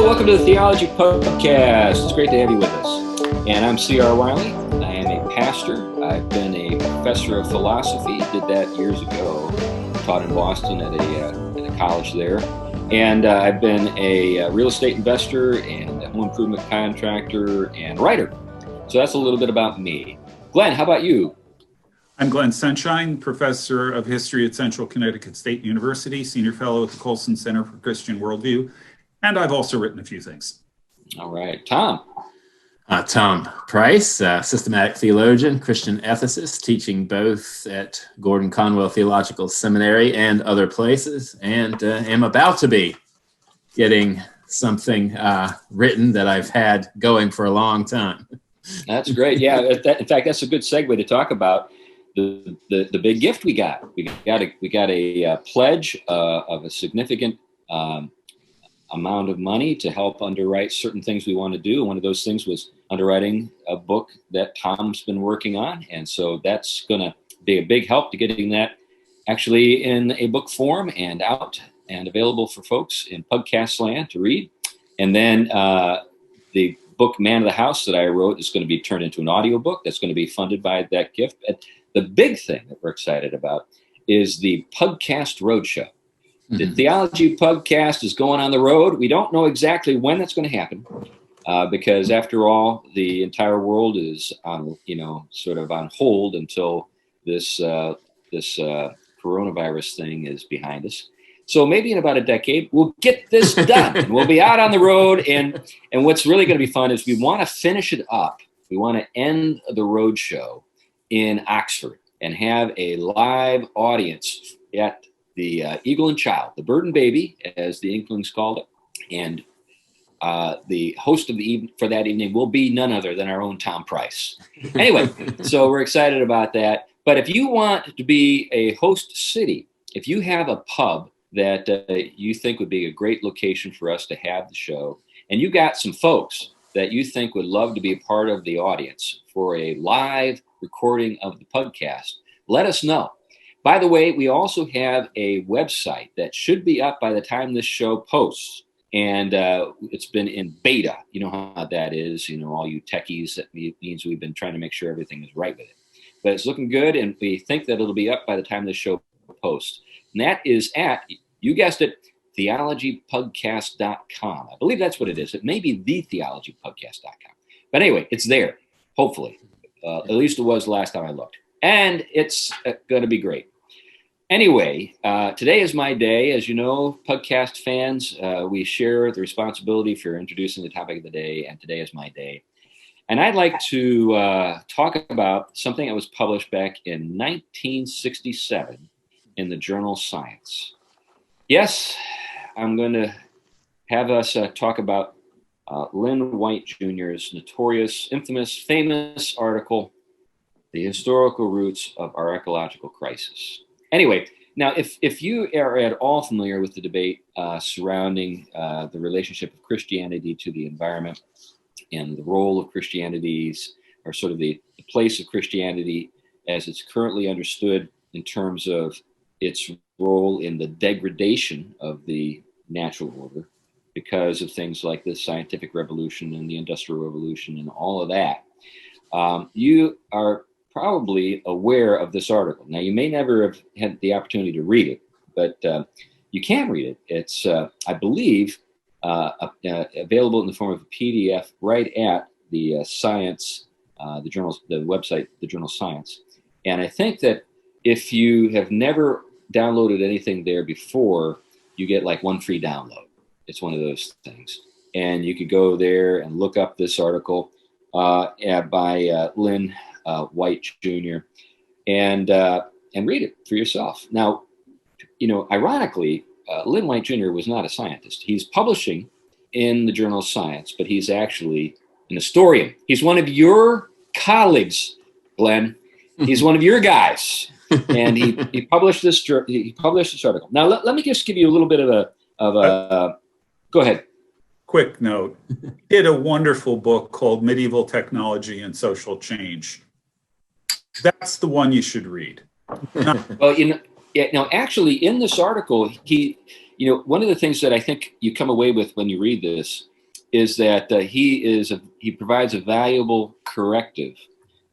welcome to the Theology Pugcast. It's great to have you with us. And I'm C.R. Wiley. I am a pastor. I've been a professor of philosophy. Did that years ago. Taught in Boston at a college there. And I've been a real estate investor and a home improvement contractor and writer. So that's a little bit about me. Glenn, how about you? I'm Glenn Sunshine, professor of history at Central Connecticut State University, senior fellow at the Colson Center for Christian Worldview, and I've also written a few things. All right. Tom? Tom Price, systematic theologian, Christian ethicist, teaching both at Gordon Conwell Theological Seminary and other places, and am about to be getting something written that I've had going for a long time. That's great. Yeah, in fact, that's a good segue to talk about the big gift we got. We got a pledge of a significant amount of money to help underwrite certain things we want to do. And one of those things was underwriting a book that Tom's been working on. And so that's going to be a big help to getting that actually in a book form and out and available for folks in Pugcast land to read. And then the book Man of the House that I wrote is going to be turned into an audiobook that's going to be funded by that gift. But the big thing that we're excited about is the Pugcast Roadshow. The Theology Pugcast is going on the road. We don't know exactly when that's going to happen because, after all, the entire world is on, sort of on hold until this coronavirus thing is behind us. So maybe in about a decade, we'll get this done. And we'll be out on the road. And what's really going to be fun is we want to finish it up. We want to end the road show in Oxford and have a live audience at the Eagle and Child, the Bird and Baby, as the Inklings called it. And the host of the evening for that evening will be none other than our own Tom Price. Anyway, so we're excited about that. But if you want to be a host city, if you have a pub that you think would be a great location for us to have the show, and you got some folks that you think would love to be a part of the audience for a live recording of the podcast, let us know. By the way, we also have a website that should be up by the time this show posts. And it's been in beta. You know how that is, all you techies, that means we've been trying to make sure everything is right with it. But it's looking good, and we think that it'll be up by the time this show posts. And that is at, you guessed it, theologypugcast.com. I believe that's what it is. It may be thetheologypugcast.com. But anyway, it's there, hopefully. At least it was the last time I looked. And it's going to be great. Anyway, today is my day. As you know, Pugcast fans, we share the responsibility for introducing the topic of the day, and today is my day. And I'd like to talk about something that was published back in 1967 in the journal Science. Yes, I'm going to have us talk about Lynn White Jr.'s notorious, infamous, famous article, The Historical Roots of Our Ecological Crisis. Anyway, now, if you are at all familiar with the debate surrounding the relationship of Christianity to the environment and the role of Christianity's, or sort of the place of Christianity as it's currently understood in terms of its role in the degradation of the natural order because of things like the scientific revolution and the industrial revolution and all of that, you are probably aware of this article. Now, you may never have had the opportunity to read it, but you can read it. It's, I believe, available in the form of a PDF right at the Science, the website, the journal Science. And I think that if you have never downloaded anything there before, you get like one free download. It's one of those things. And you could go there and look up this article by Lynn White Jr. and read it for yourself. Now, ironically, Lynn White Jr. was not a scientist. He's publishing in the journal Science, but he's actually an historian. He's one of your colleagues, Glenn. He's one of your guys, and he published this article. Now, let me just give you a little bit of a go ahead. Quick note: he did a wonderful book called Medieval Technology and Social Change. That's the one you should read. Well, actually, in this article, one of the things that I think you come away with when you read this is that he provides a valuable corrective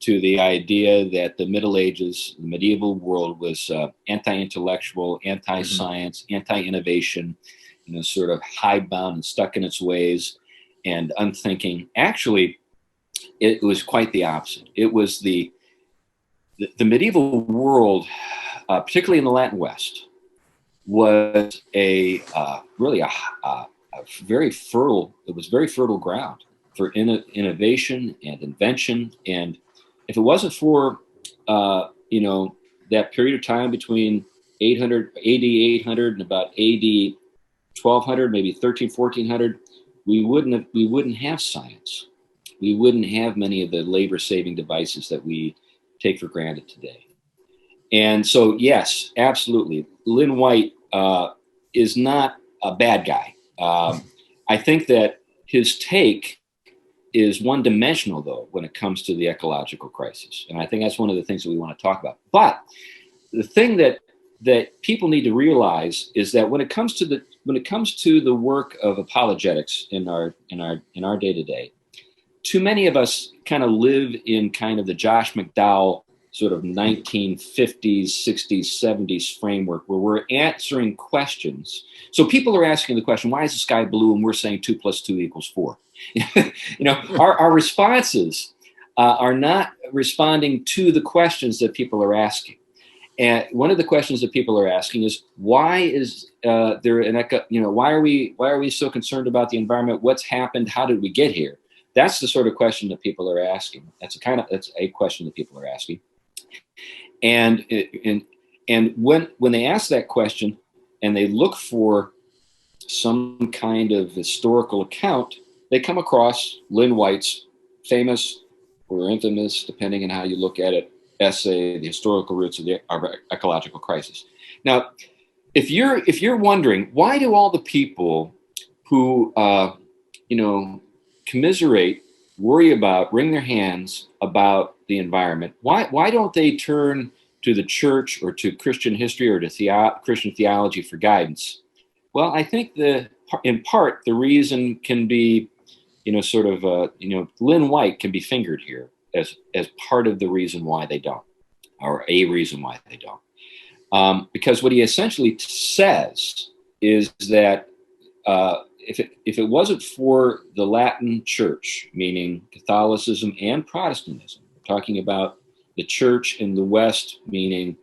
to the idea that the Middle Ages, the medieval world, was anti-intellectual, anti-science, anti-innovation, sort of hidebound and stuck in its ways and unthinking. Actually, it was quite the opposite. It was the medieval world, particularly in the Latin West, was really a very fertile. It was very fertile ground for innovation and invention. And if it wasn't for that period of time between 800 AD 800 and about AD 1200, maybe 1400, we wouldn't have science. We wouldn't have many of the labor-saving devices that we take for granted today. And so, yes, absolutely, Lynn White is not a bad guy. I think that his take is one-dimensional, though, when it comes to the ecological crisis, and I think that's one of the things that we want to talk about. But the thing that people need to realize is that when it comes to the work of apologetics in our day-to-day, too many of us kind of live in kind of the Josh McDowell sort of 1950s, 60s, 70s framework where we're answering questions. So people are asking the question, why is the sky blue? And we're saying 2 + 2 = 4. Our responses are not responding to the questions that people are asking. And one of the questions that people are asking is, why is there why are we so concerned about the environment? What's happened? How did we get here? That's the sort of question that people are asking. That's a question that people are asking. And when they ask that question and they look for some kind of historical account, they come across Lynn White's famous or infamous, depending on how you look at it, essay, "The Historical Roots of the Ecological Crisis." Now, if you're wondering, why do all the people who commiserate, worry about, wring their hands about the environment, why don't they turn to the church or to Christian history or to Christian theology for guidance? Well, I think in part the reason can be, Lynn White can be fingered here as part of the reason why they don't, or a reason why they don't. Because what he essentially says is that if it wasn't for the Latin Church, meaning Catholicism and Protestantism, we're talking about the church in the West, meaning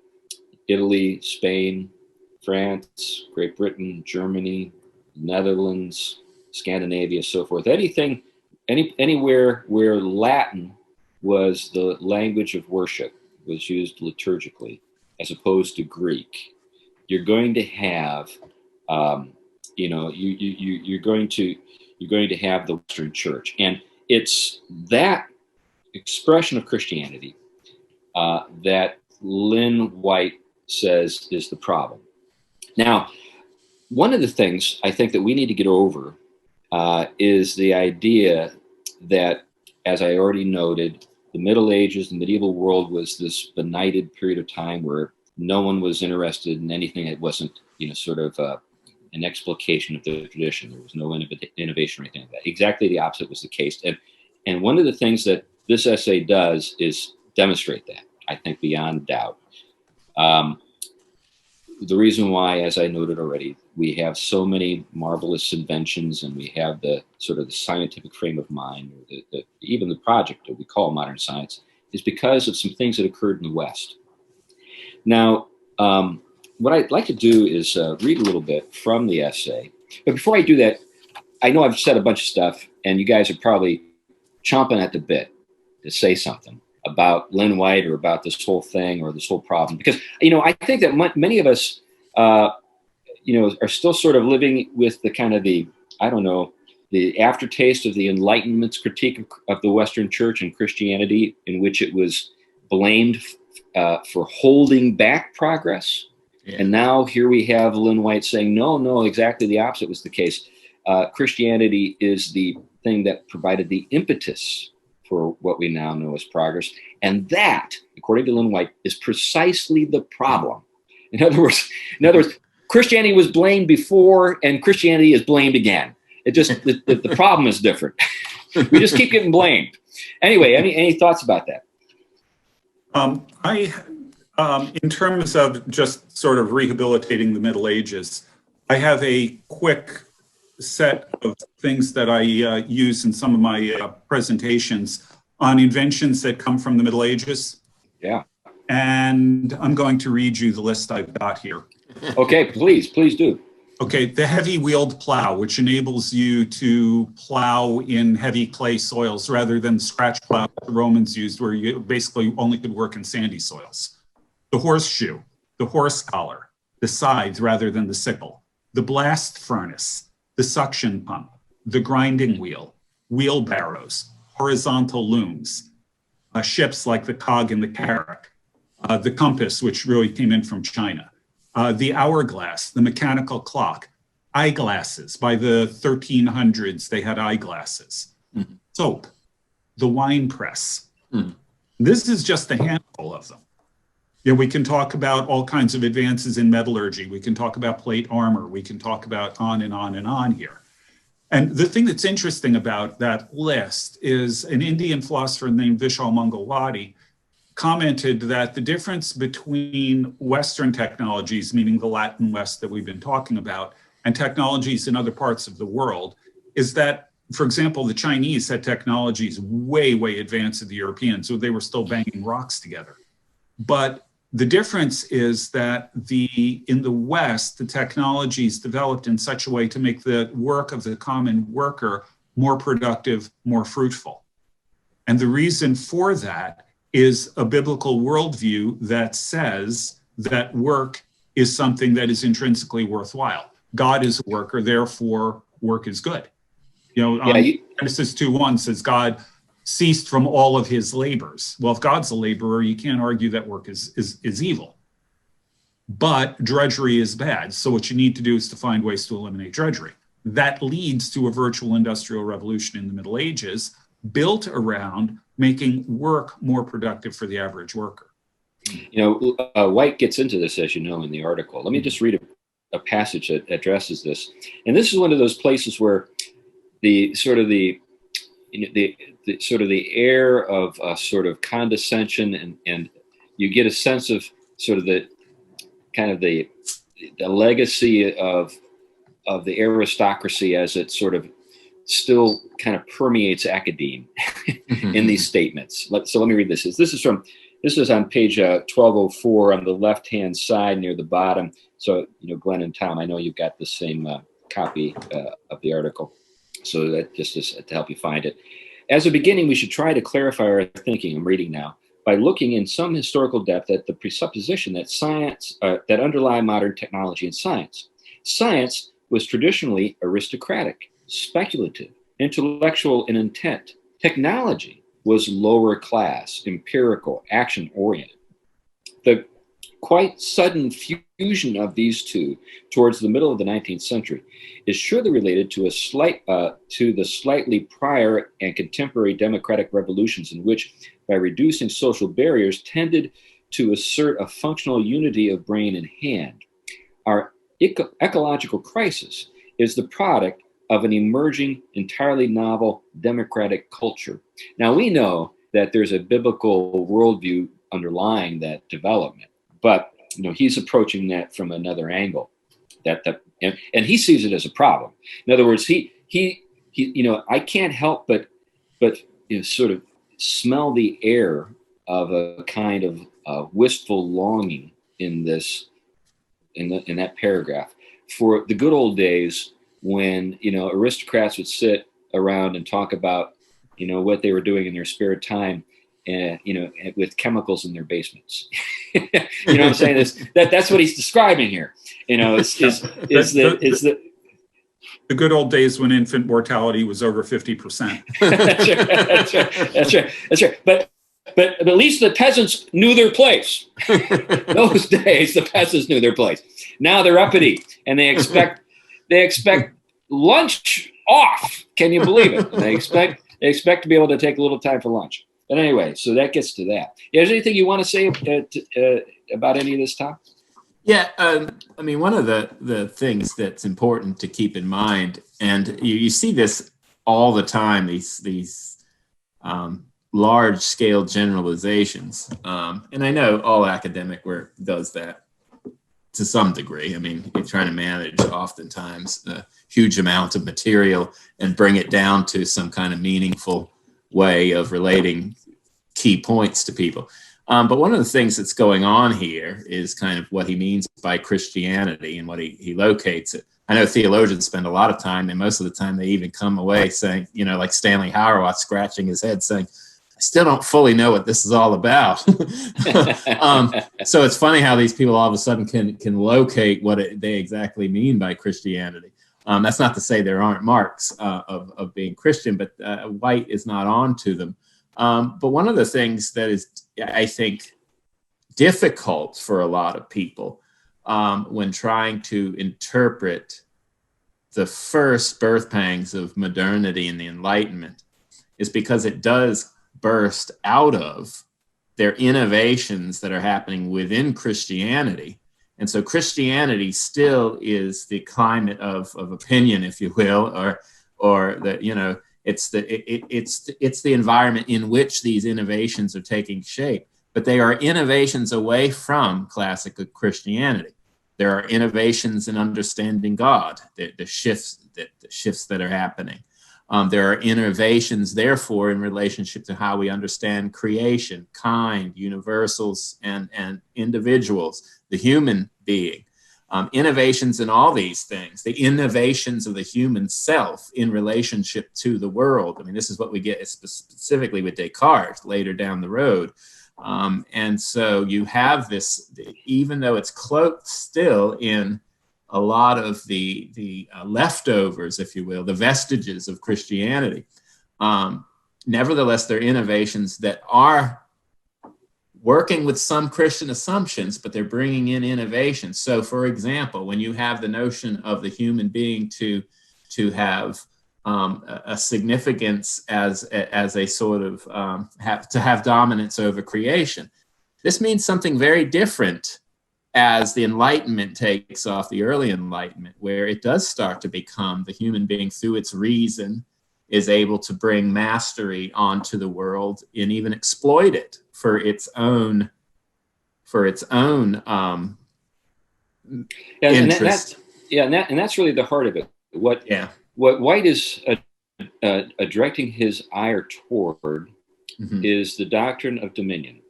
Italy, Spain, France, Great Britain, Germany, Netherlands, Scandinavia, so forth. Anywhere where Latin was the language of worship, was used liturgically, as opposed to Greek, you're going to have, you're going to have the Western Church, and it's that expression of Christianity that Lynn White says is the problem. Now, one of the things I think that we need to get over is the idea that, as I already noted, the Middle Ages, the medieval world, was this benighted period of time where no one was interested in anything that wasn't, an explication of the tradition. There was no innovation or anything like that. Exactly the opposite was the case. And one of the things that this essay does is demonstrate that, I think, beyond doubt. The reason why, as I noted already, we have so many marvelous inventions and we have the sort of the scientific frame of mind, or even the project that we call modern science, is because of some things that occurred in the West. Now, what I'd like to do is read a little bit from the essay. But before I do that, I know I've said a bunch of stuff, and you guys are probably chomping at the bit to say something about Lynn White or about this whole thing or this whole problem. Because, I think that many of us, are still sort of living with the kind of the aftertaste of the Enlightenment's critique of the Western Church and Christianity, in which it was blamed for holding back progress. Yeah. And now here we have Lynn White saying, no, exactly the opposite was the case. Christianity is the thing that provided the impetus for what we now know as progress. And that, according to Lynn White, is precisely the problem. In other words, Christianity was blamed before, and Christianity is blamed again. It just the problem is different. We just keep getting blamed. Anyway, any thoughts about that? In terms of just sort of rehabilitating the Middle Ages, I have a quick set of things that I use in some of my presentations on inventions that come from the Middle Ages. Yeah. And I'm going to read you the list I've got here. Okay, please do. Okay, the heavy wheeled plow, which enables you to plow in heavy clay soils rather than the scratch plow the Romans used, where you basically only could work in sandy soils. The horseshoe, the horse collar, the scythe rather than the sickle, the blast furnace, the suction pump, the grinding wheel, wheelbarrows, horizontal looms, ships like the cog and the carrack, the compass, which really came in from China, the hourglass, the mechanical clock, eyeglasses. By the 1300s, they had eyeglasses. Mm-hmm. Soap, the wine press. Mm-hmm. This is just a handful of them. Yeah, we can talk about all kinds of advances in metallurgy. We can talk about plate armor. We can talk about on and on and on here. And the thing that's interesting about that list is an Indian philosopher named Vishal Mangalwadi commented that the difference between Western technologies, meaning the Latin West that we've been talking about, and technologies in other parts of the world is that, for example, the Chinese had technologies way, way advanced of the Europeans, so they were still banging rocks together. But the difference is that in the West, the technologies developed in such a way to make the work of the common worker more productive, more fruitful. And the reason for that is a biblical worldview that says that work is something that is intrinsically worthwhile. God is a worker, therefore work is good. Genesis 2:1 says God ceased from all of his labors. Well, if God's a laborer, you can't argue that work is evil. But drudgery is bad. So what you need to do is to find ways to eliminate drudgery. That leads to a virtual industrial revolution in the Middle Ages, built around making work more productive for the average worker. White gets into this, as you know, in the article. Let me just read a passage that addresses this. And this is one of those places where the air of sort of condescension and you get a sense of sort of the kind of the legacy of the aristocracy as it sort of still kind of permeates academe in these statements. So let me read this. This is on page 1204 on the left-hand side near the bottom. So, Glenn and Tom, I know you've got the same copy of the article. So that just is to help you find it. As a beginning, we should try to clarify our thinking, I'm reading now, by looking in some historical depth at the presupposition that science, that underlie modern technology and science. Science was traditionally aristocratic, speculative, intellectual in intent. Technology was lower class, empirical, action-oriented. The quite sudden fusion of these two towards the middle of the 19th century is surely related to the slightly prior and contemporary democratic revolutions in which, by reducing social barriers, tended to assert a functional unity of brain and hand. Our ecological crisis is the product of an emerging, entirely novel democratic culture. Now, we know that there's a biblical worldview underlying that development, but he's approaching that from another angle. And he sees it as a problem. In other words, he I can't help but sort of smell the air of a kind of wistful longing in that paragraph for the good old days when aristocrats would sit around and talk about what they were doing in their spare time, and with chemicals in their basements. What I'm saying is that's what he's describing here. The good old days when infant mortality was over 50%. That's right. But at least the peasants knew their place. Those days, the peasants knew their place. Now they're uppity and they expect lunch off. Can you believe it? They expect to be able to take a little time for lunch. But anyway, so that gets to that. Is there anything you want to say about any of this, Tom? Yeah, I mean, one of the things that's important to keep in mind, and you see this all the time, these large scale generalizations, and I know all academic work does that to some degree. I mean, you're trying to manage oftentimes a huge amount of material and bring it down to some kind of meaningful way of relating key points to people. But one of the things that's going on here is kind of what he means by Christianity and what he locates it. I know theologians spend a lot of time, and most of the time they even come away saying, you know, like Stanley Hauerwas scratching his head saying, I still don't fully know what this is all about. So it's funny how these people all of a sudden can locate what they exactly mean by Christianity. That's not to say there aren't marks of being Christian, but White is not on to them. But one of the things that is, I think, difficult for a lot of people when trying to interpret the first birth pangs of modernity and the Enlightenment is because it does burst out of their innovations that are happening within Christianity. And so Christianity still is the climate of opinion, if you will, or the, you know, it's the environment in which these innovations are taking shape. But they are innovations away from classical Christianity. There are innovations in understanding God, the shifts that are happening. There are innovations, therefore, in relationship to how we understand creation, kind, universals, and individuals, the human being. Innovations in all these things, the innovations of the human self in relationship to the world. I mean, this is what we get specifically with Descartes later down the road. And so you have this, even though it's cloaked still in a lot of the leftovers, if you will, the vestiges of Christianity. Nevertheless, they're innovations that are working with some Christian assumptions, but they're bringing in innovation. So, for example, when you have the notion of the human being to have a significance as a sort of have dominance over creation, this means something very different as the Enlightenment takes off, the early Enlightenment, where it does start to become the human being through its reason is able to bring mastery onto the world and even exploit it for its own interest. And that's really the heart of it. What White is directing his ire toward is the doctrine of dominion.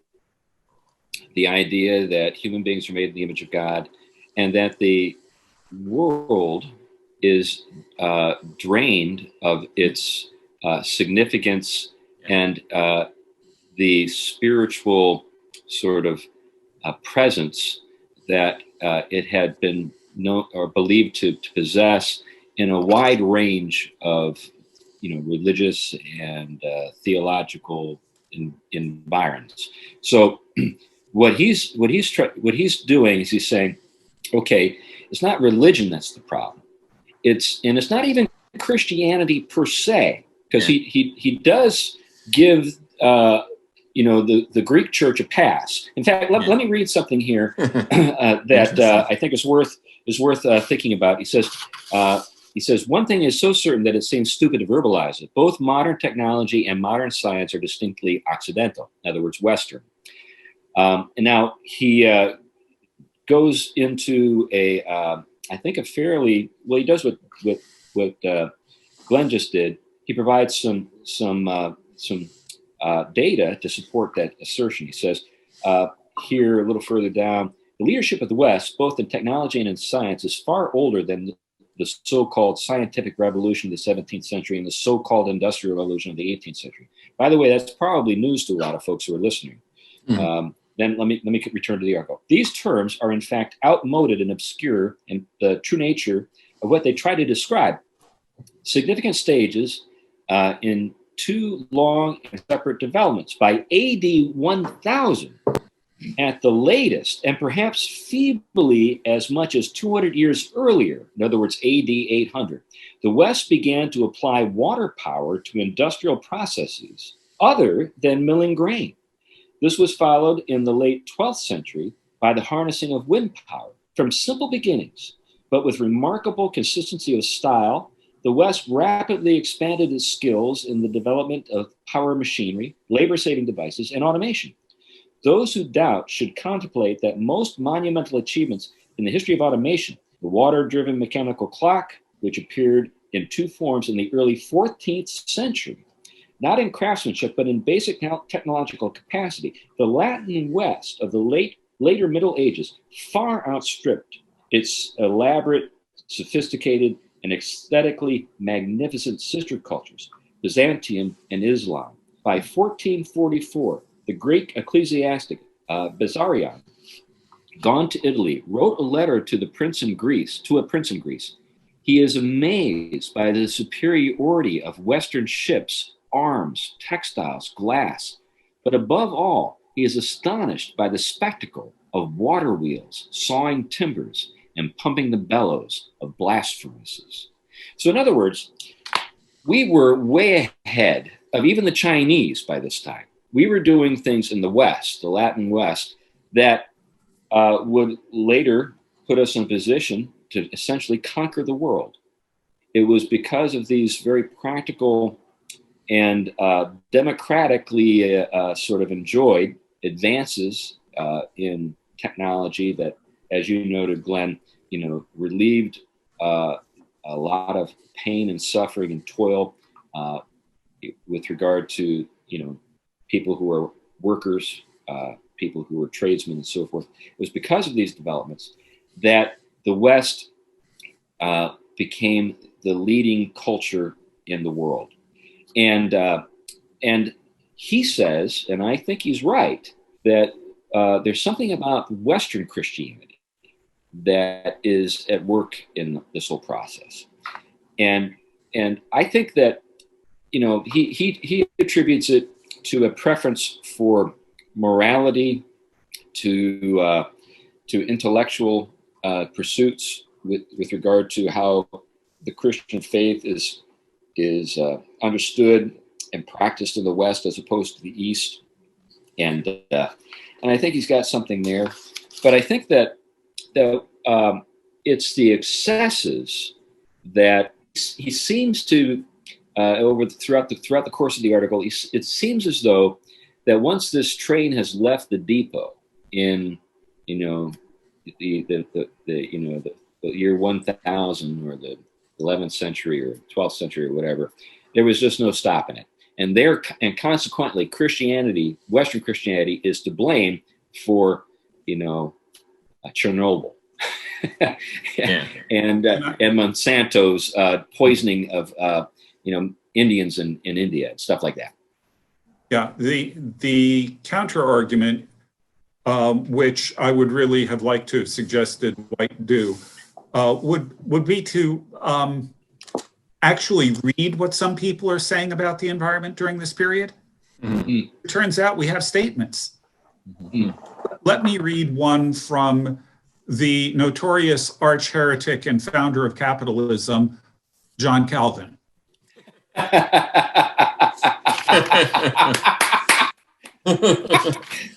The idea that human beings are made in the image of God, and that the world is drained of its significance and the spiritual sort of presence that it had been known or believed to possess in a wide range of, you know, religious and theological environs. So what he's doing is he's saying, okay, it's not religion that's the problem. It's not even Christianity per se, because he does give you know, the Greek church a pass. In fact, let me read something here that I think is worth thinking about. He says, one thing is so certain that it seems stupid to verbalize it. Both modern technology and modern science are distinctly Occidental, in other words, Western. And now he goes into I think a fairly, well, he does what Glenn just did. He provides some data to support that assertion. He says here a little further down, the leadership of the West, both in technology and in science, is far older than the so-called scientific revolution of the 17th century and the so-called industrial revolution of the 18th century. By the way, that's probably news to a lot of folks who are listening. Then let me return to the article. These terms are in fact outmoded and obscure in the true nature of what they try to describe. Significant stages in two long and separate developments. By AD 1000, at the latest, and perhaps feebly as much as 200 years earlier, in other words, AD 800, the West began to apply water power to industrial processes other than milling grain. This was followed in the late 12th century by the harnessing of wind power. From simple beginnings, but with remarkable consistency of style, the West rapidly expanded its skills in the development of power machinery, labor-saving devices, and automation. Those who doubt should contemplate that most monumental achievements in the history of automation, the water-driven mechanical clock, which appeared in two forms in the early 14th century, not in craftsmanship, but in basic technological capacity, the Latin West of the later Middle Ages far outstripped its elaborate, sophisticated, and aesthetically magnificent sister cultures, Byzantium and Islam. By 1444, the Greek ecclesiastic Bessarion, gone to Italy, wrote a letter to a prince in Greece. He is amazed by the superiority of Western ships, arms, textiles, glass, but above all, he is astonished by the spectacle of water wheels, sawing timbers, and pumping the bellows of blast furnaces. So in other words, we were way ahead of even the Chinese by this time. We were doing things in the West, the Latin West, that would later put us in a position to essentially conquer the world. It was because of these very practical and democratically sort of enjoyed advances in technology that, as you noted, Glenn, relieved a lot of pain and suffering and toil with regard to, people who are workers, people who were tradesmen and so forth. It was because of these developments that the West became the leading culture in the world. And he says, and I think he's right, that there's something about Western Christianity that is at work in this whole process. And I think that, he attributes it to a preference for morality, to intellectual pursuits with regard to how the Christian faith is understood and practiced in the West as opposed to the East, and I think he's got something there. But I think that it's the excesses that he seems to throughout the course of the article. It seems as though that once this train has left the depot in the year 1000 or the 11th century or 12th century or whatever, there was just no stopping it. And consequently, Christianity, Western Christianity, is to blame for Chernobyl and Monsanto's poisoning of Indians in India and stuff like that. Yeah, the counter argument, which I would really have liked to have suggested White do, would be to actually read what some people are saying about the environment during this period. Mm-hmm. It turns out we have statements. Mm-hmm. Let me read one from the notorious arch heretic and founder of capitalism, John Calvin.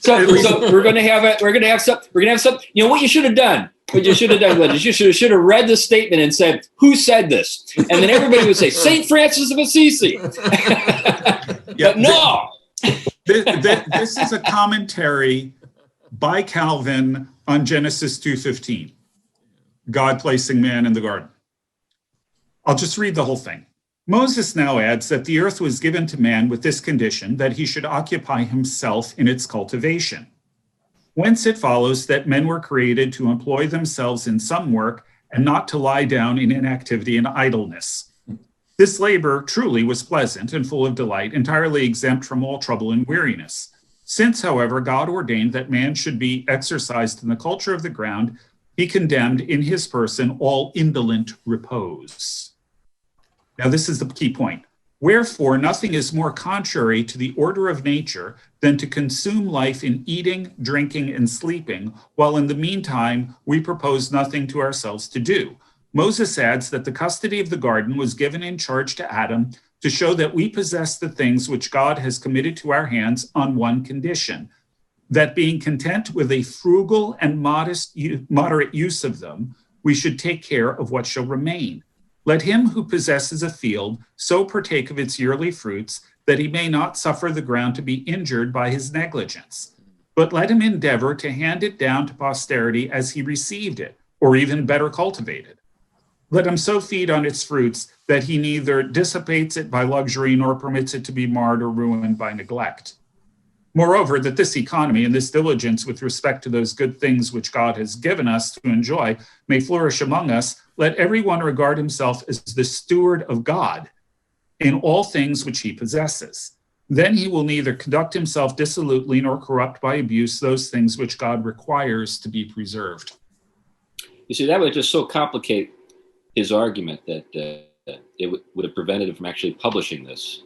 So we're gonna have some. What you should have done. What you should have done, Glenn, is you should have read the statement and said, "Who said this?" And then everybody would say, "Saint Francis of Assisi." But no. This is a commentary by Calvin on Genesis 2:15, God placing man in the garden. I'll just read the whole thing. Moses now adds that the earth was given to man with this condition, that he should occupy himself in its cultivation. Whence it follows that men were created to employ themselves in some work and not to lie down in inactivity and idleness. This labor truly was pleasant and full of delight, entirely exempt from all trouble and weariness. Since, however, God ordained that man should be exercised in the culture of the ground, he condemned in his person all indolent repose. Now, this is the key point. Wherefore, nothing is more contrary to the order of nature than to consume life in eating, drinking, and sleeping, while in the meantime, we propose nothing to ourselves to do. Moses adds that the custody of the garden was given in charge to Adam to show that we possess the things which God has committed to our hands on one condition, that being content with a frugal and moderate use of them, we should take care of what shall remain. Let him who possesses a field so partake of its yearly fruits that he may not suffer the ground to be injured by his negligence. But let him endeavor to hand it down to posterity as he received it, or even better cultivated. Let him so feed on its fruits that he neither dissipates it by luxury nor permits it to be marred or ruined by neglect. Moreover, that this economy and this diligence with respect to those good things which God has given us to enjoy may flourish among us, let everyone regard himself as the steward of God in all things which he possesses. Then he will neither conduct himself dissolutely nor corrupt by abuse those things which God requires to be preserved. You see, that would just so complicate his argument that it would have prevented him from actually publishing this.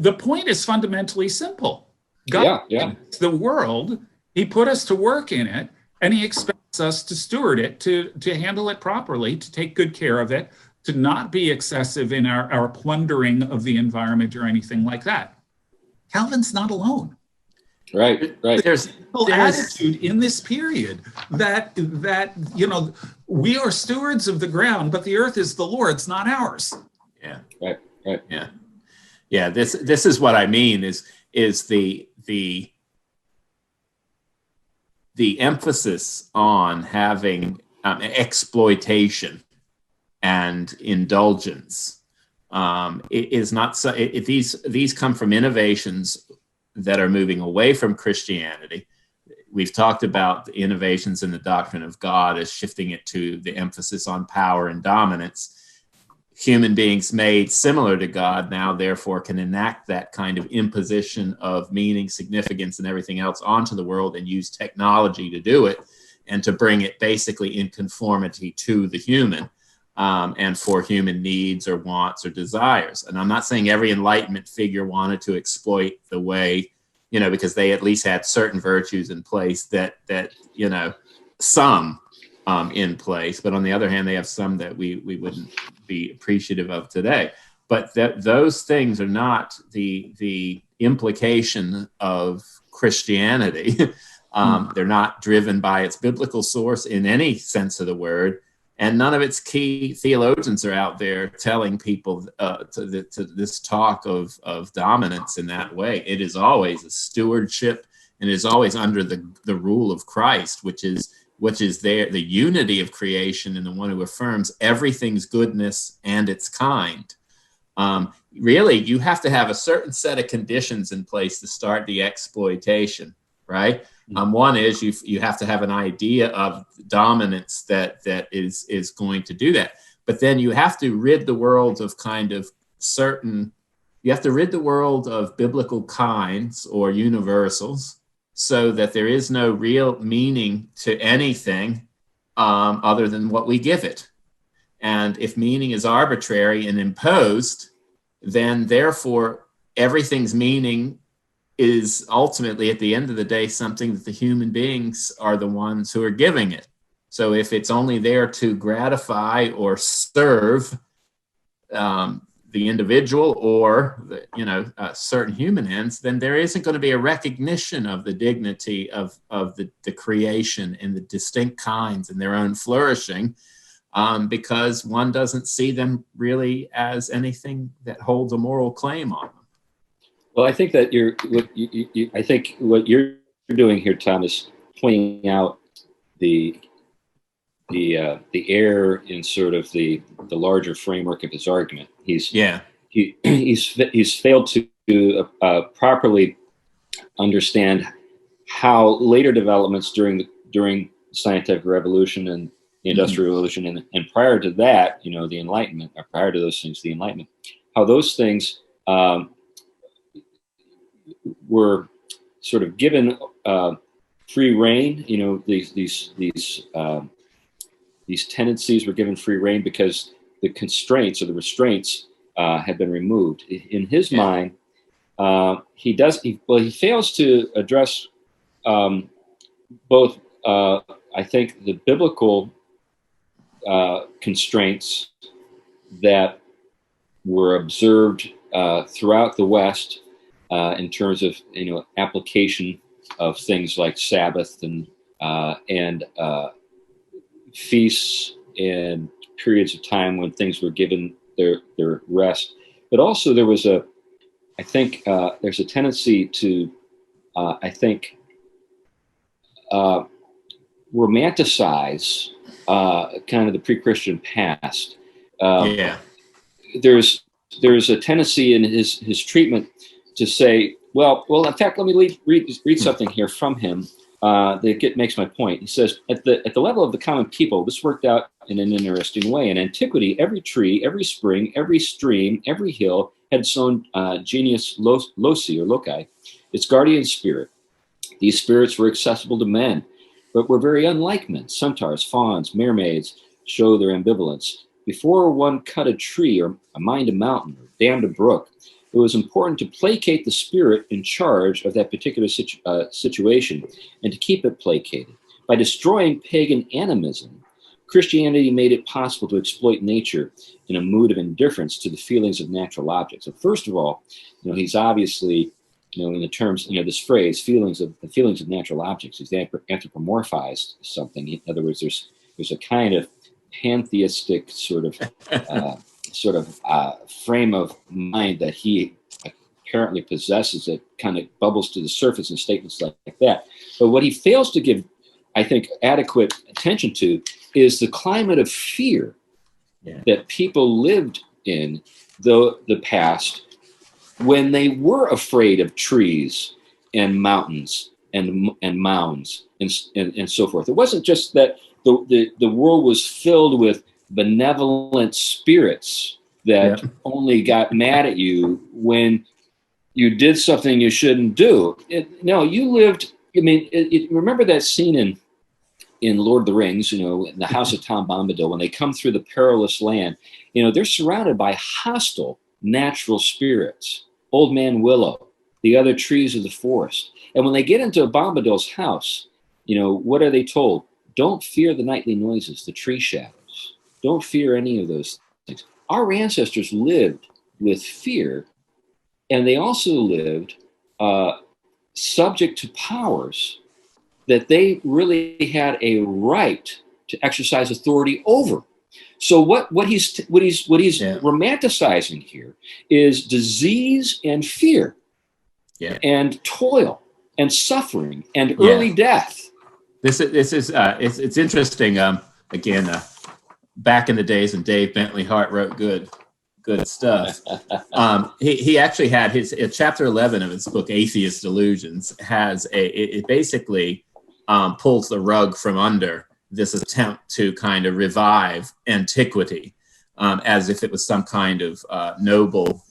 The point is fundamentally simple. God made the world, he put us to work in it, and he expects us to steward it, to handle it properly, to take good care of it, to not be excessive in our plundering of the environment or anything like that. Calvin's not alone. Right. There's attitude in this period that we are stewards of the ground, but the earth is the Lord's, not ours. Yeah. Right. Yeah. This is what I mean is the emphasis on having exploitation and indulgence is not so. These come from innovations that are moving away from Christianity. We've talked about the innovations in the doctrine of God as shifting it to the emphasis on power and dominance. Human beings made similar to God now therefore can enact that kind of imposition of meaning, significance, and everything else onto the world and use technology to do it and to bring it basically in conformity to the human and for human needs or wants or desires. And I'm not saying every Enlightenment figure wanted to exploit the way, because they at least had certain virtues in place that some in place, but on the other hand, they have some that we wouldn't be appreciative of today. But those things are not the implication of Christianity. They're not driven by its biblical source in any sense of the word. And none of its key theologians are out there telling people to this talk of dominance in that way. It is always a stewardship, and it is always under the rule of Christ, which is there, the unity of creation, and the one who affirms everything's goodness and its kind. Really, you have to have a certain set of conditions in place to start the exploitation, right? One is you have to have an idea of dominance that is going to do that. But then you have to rid the world of you have to rid the world of biblical kinds or universals so that there is no real meaning to anything other than what we give it. And if meaning is arbitrary and imposed, then therefore everything's meaning is ultimately, at the end of the day, something that the human beings are the ones who are giving it. So if it's only there to gratify or serve the individual or certain human ends, then there isn't going to be a recognition of the dignity of the creation and the distinct kinds and their own flourishing, because one doesn't see them really as anything that holds a moral claim on them. Well, I think that what you're doing here, Tom, is pointing out the error in sort of the larger framework of his argument. He's failed to properly understand how later developments during the scientific revolution and the industrial revolution and prior to that, the Enlightenment, or prior to those things, the Enlightenment, how those things were sort of given free rein. These tendencies were given free rein because the constraints or the restraints had been removed. In his mind, he fails to address both, I think, the biblical constraints that were observed throughout the West in terms of application of things like Sabbath and feasts and periods of time when things were given their rest. But also there was I think there's a tendency to romanticize kind of the pre-Christian past. Yeah. There's a tendency in his treatment to say, well, in fact, let me read something here from him that makes my point. He says, at the level of the common people, this worked out in an interesting way. In antiquity, every tree, every spring, every stream, every hill had its own genius loci, its guardian spirit. These spirits were accessible to men, but were very unlike men. Centaurs, fauns, mermaids show their ambivalence. Before one cut a tree or mined a mountain or dammed a brook, it was important to placate the spirit in charge of that particular situation and to keep it placated. By destroying pagan animism, Christianity made it possible to exploit nature in a mood of indifference to the feelings of natural objects. So first of all, he's obviously, in the terms, this phrase, the feelings of natural objects, he's anthropomorphized something. In other words, there's a kind of pantheistic sort of frame of mind that he apparently possesses that kind of bubbles to the surface in statements like that. But what he fails to give, I think, adequate attention to is the climate of fear that people lived in the past when they were afraid of trees and mountains and mounds and so forth. It wasn't just that the world was filled with benevolent spirits that only got mad at you when you did something you shouldn't do. You lived. Remember that scene in Lord of the Rings, in the House of Tom Bombadil, when they come through the perilous land, they're surrounded by hostile natural spirits. Old Man Willow, the other trees of the forest. And when they get into Bombadil's house, what are they told? Don't fear the nightly noises, the tree shadows. Don't fear any of those things. Our ancestors lived with fear, and they also lived subject to powers that they really had a right to exercise authority over. So what he's romanticizing here is disease and fear, and toil and suffering and early death. It's interesting. Again, back in the days when Dave Bentley Hart wrote good stuff. He actually had chapter 11 of his book Atheist Delusions has it basically pulls the rug from under this attempt to kind of revive antiquity as if it was some kind of noble,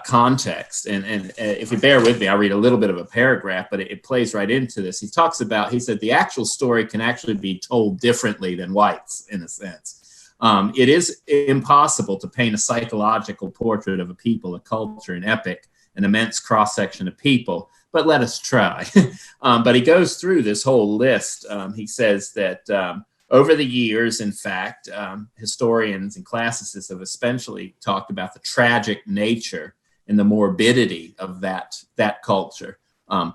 context. And if you bear with me, I'll read a little bit of a paragraph, but it plays right into this. He said the actual story can actually be told differently than White's, in a sense. It is impossible to paint a psychological portrait of a people, a culture, an epic, an immense cross-section of people, but let us try. But he goes through this whole list. He says that over the years, in fact, historians and classicists have especially talked about the tragic nature and the morbidity of that culture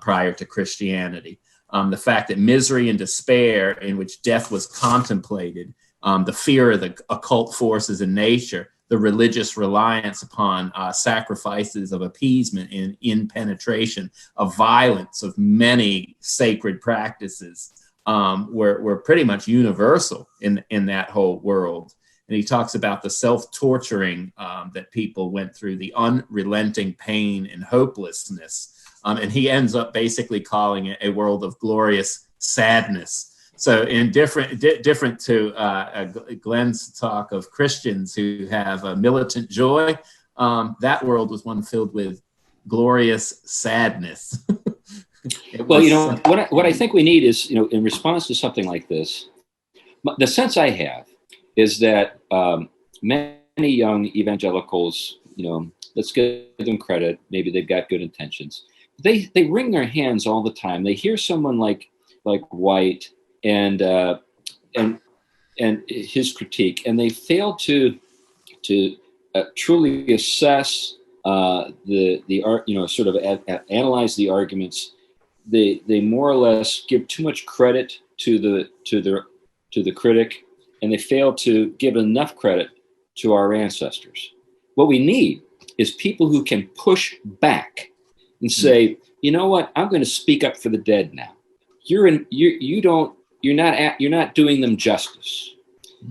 prior to Christianity. The fact that misery and despair in which death was contemplated, the fear of the occult forces in nature, the religious reliance upon sacrifices of appeasement and in penetration, of violence, of many sacred practices were pretty much universal in that whole world. And he talks about the self-torturing that people went through, the unrelenting pain and hopelessness. And he ends up basically calling it a world of glorious sadness. So in different to Glenn's talk of Christians who have a militant joy, that world was one filled with glorious sadness. Well, what I think we need is, in response to something like this, the sense I have is that many young evangelicals, let's give them credit, maybe they've got good intentions. They wring their hands all the time. They hear someone like White and his critique, and they fail to truly assess sort of analyze the arguments. They more or less give too much credit to the critic, and they fail to give enough credit to our ancestors. What we need is people who can push back and say, you know what, I'm going to speak up for the dead now. You're not doing them justice.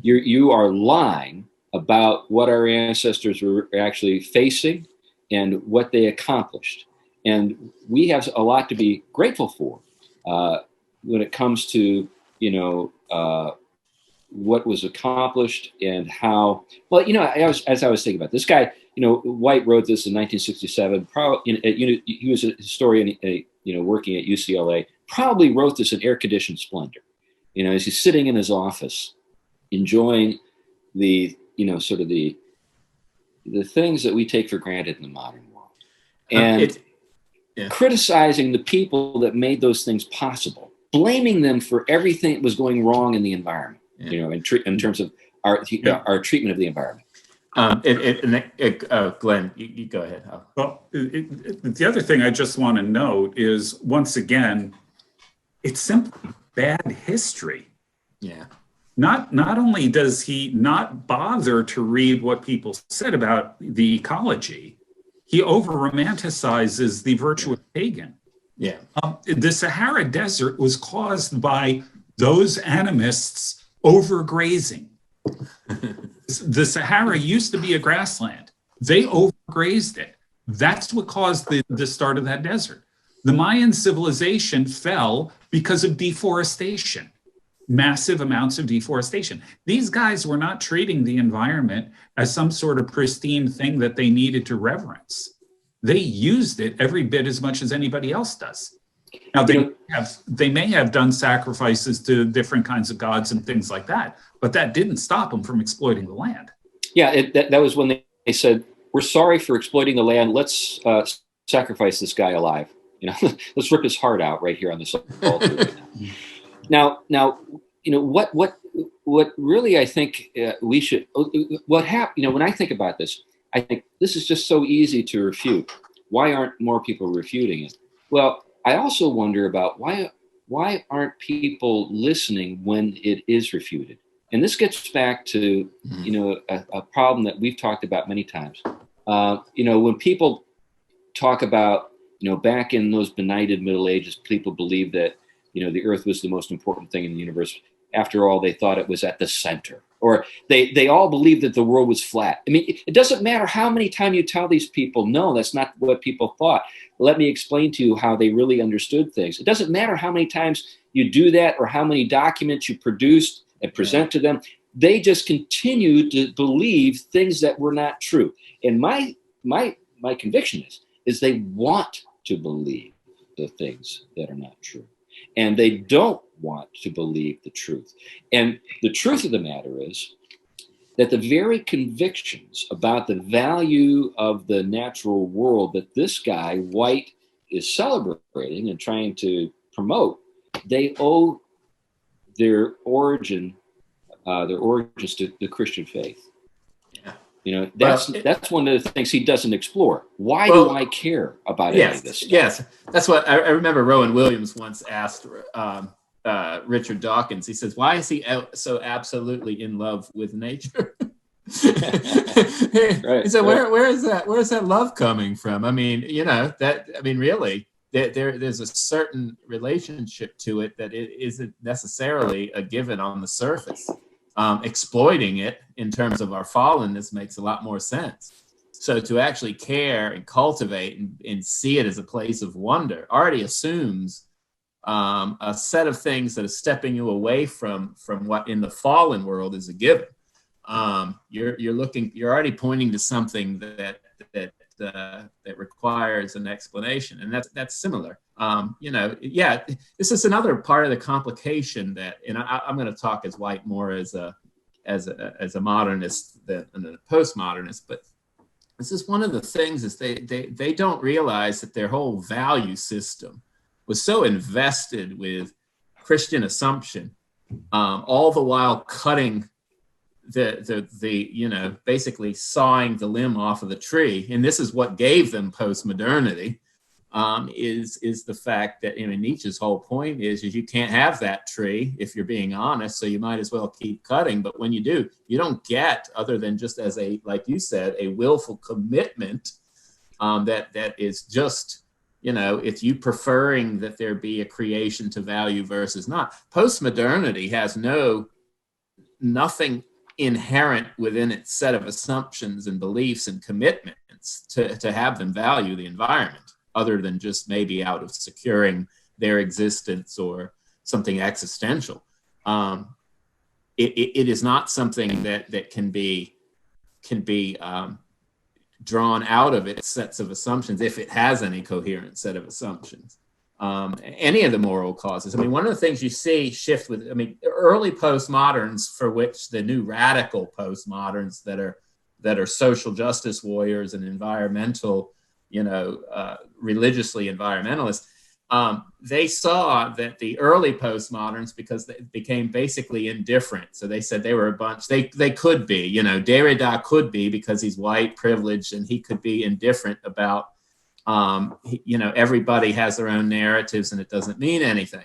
You are lying about what our ancestors were actually facing and what they accomplished. And we have a lot to be grateful for when it comes to, what was accomplished and how. Well, as I was thinking about this guy, White wrote this in 1967. He was a historian, working at UCLA. Probably wrote this in air-conditioned splendor, as he's sitting in his office, enjoying the things that we take for granted in the modern world, and criticizing the people that made those things possible, blaming them for everything that was going wrong in the environment. In terms of our treatment of the environment. Glenn, you go ahead. Well, the other thing I just want to note is, once again, it's simply bad history. Yeah. Not only does he not bother to read what people said about the ecology, he over-romanticizes the virtuous pagan. Yeah. The Sahara Desert was caused by those animists overgrazing. The Sahara used to be a grassland. They overgrazed it. That's what caused the start of that desert. The Mayan civilization fell because of deforestation, massive amounts of deforestation. These guys were not treating the environment as some sort of pristine thing that they needed to reverence. They used it every bit as much as anybody else does. Now, they may have done sacrifices to different kinds of gods and things like that, but that didn't stop them from exploiting the land. Yeah, that was when they said, we're sorry for exploiting the land. Let's sacrifice this guy alive. Let's rip his heart out right here on this altar right now. Now, what really I think we should, what happened, when I think about this, I think this is just so easy to refute. Why aren't more people refuting it? Well, I also wonder about why aren't people listening when it is refuted? And this gets back to, a problem that we've talked about many times. When people talk about, back in those benighted Middle Ages, people believed that, the earth was the most important thing in the universe. After all, they thought it was at the center, or they all believed that the world was flat. I mean, it doesn't matter how many times you tell these people, no, that's not what people thought. Let me explain to you how they really understood things. It doesn't matter how many times you do that or how many documents you produced and present to them. They just continue to believe things that were not true. And my conviction is they want to believe the things that are not true. And they don't want to believe the truth. And the truth of the matter is that the very convictions about the value of the natural world that this guy, White, is celebrating and trying to promote, they owe their origins to the Christian faith. That's one of the things he doesn't explore. Why do I care about any of this stuff? Yes, that's what I remember. Rowan Williams once asked Richard Dawkins. He says, "Why is he so absolutely in love with nature?" Right, he said, right. "Where is that? Where is that love coming from? I mean, really, there's a certain relationship to it that it isn't necessarily a given on the surface." Exploiting it in terms of our fallenness makes a lot more sense. So to actually care and cultivate and see it as a place of wonder already assumes a set of things that are stepping you away from what in the fallen world is a given. You're already pointing to something that requires an explanation, and that's similar. This is another part of the complication that, and I'm going to talk as White more as a modernist than a postmodernist, but this is one of the things is they don't realize that their whole value system was so invested with Christian assumption, all the while cutting basically sawing the limb off of the tree. And this is what gave them postmodernity, is the fact that, Nietzsche's whole point is you can't have that tree if you're being honest, so you might as well keep cutting. But when you do, you don't get, other than just as a, like you said, a willful commitment that is just, it's you preferring that there be a creation to value versus not. Postmodernity has nothing inherent within its set of assumptions and beliefs and commitments to have them value the environment, other than just maybe out of securing their existence or something existential. It is not something that can be drawn out of its sets of assumptions, if it has any coherent set of assumptions. Any of the moral causes. One of the things you see shift with, early postmoderns, for which the new radical postmoderns that are social justice warriors and environmental, religiously environmentalists, they saw that the early postmoderns, because they became basically indifferent. So they said they were a bunch, they could be, Derrida could be, because he's white, privileged, and he could be indifferent about, everybody has their own narratives and it doesn't mean anything.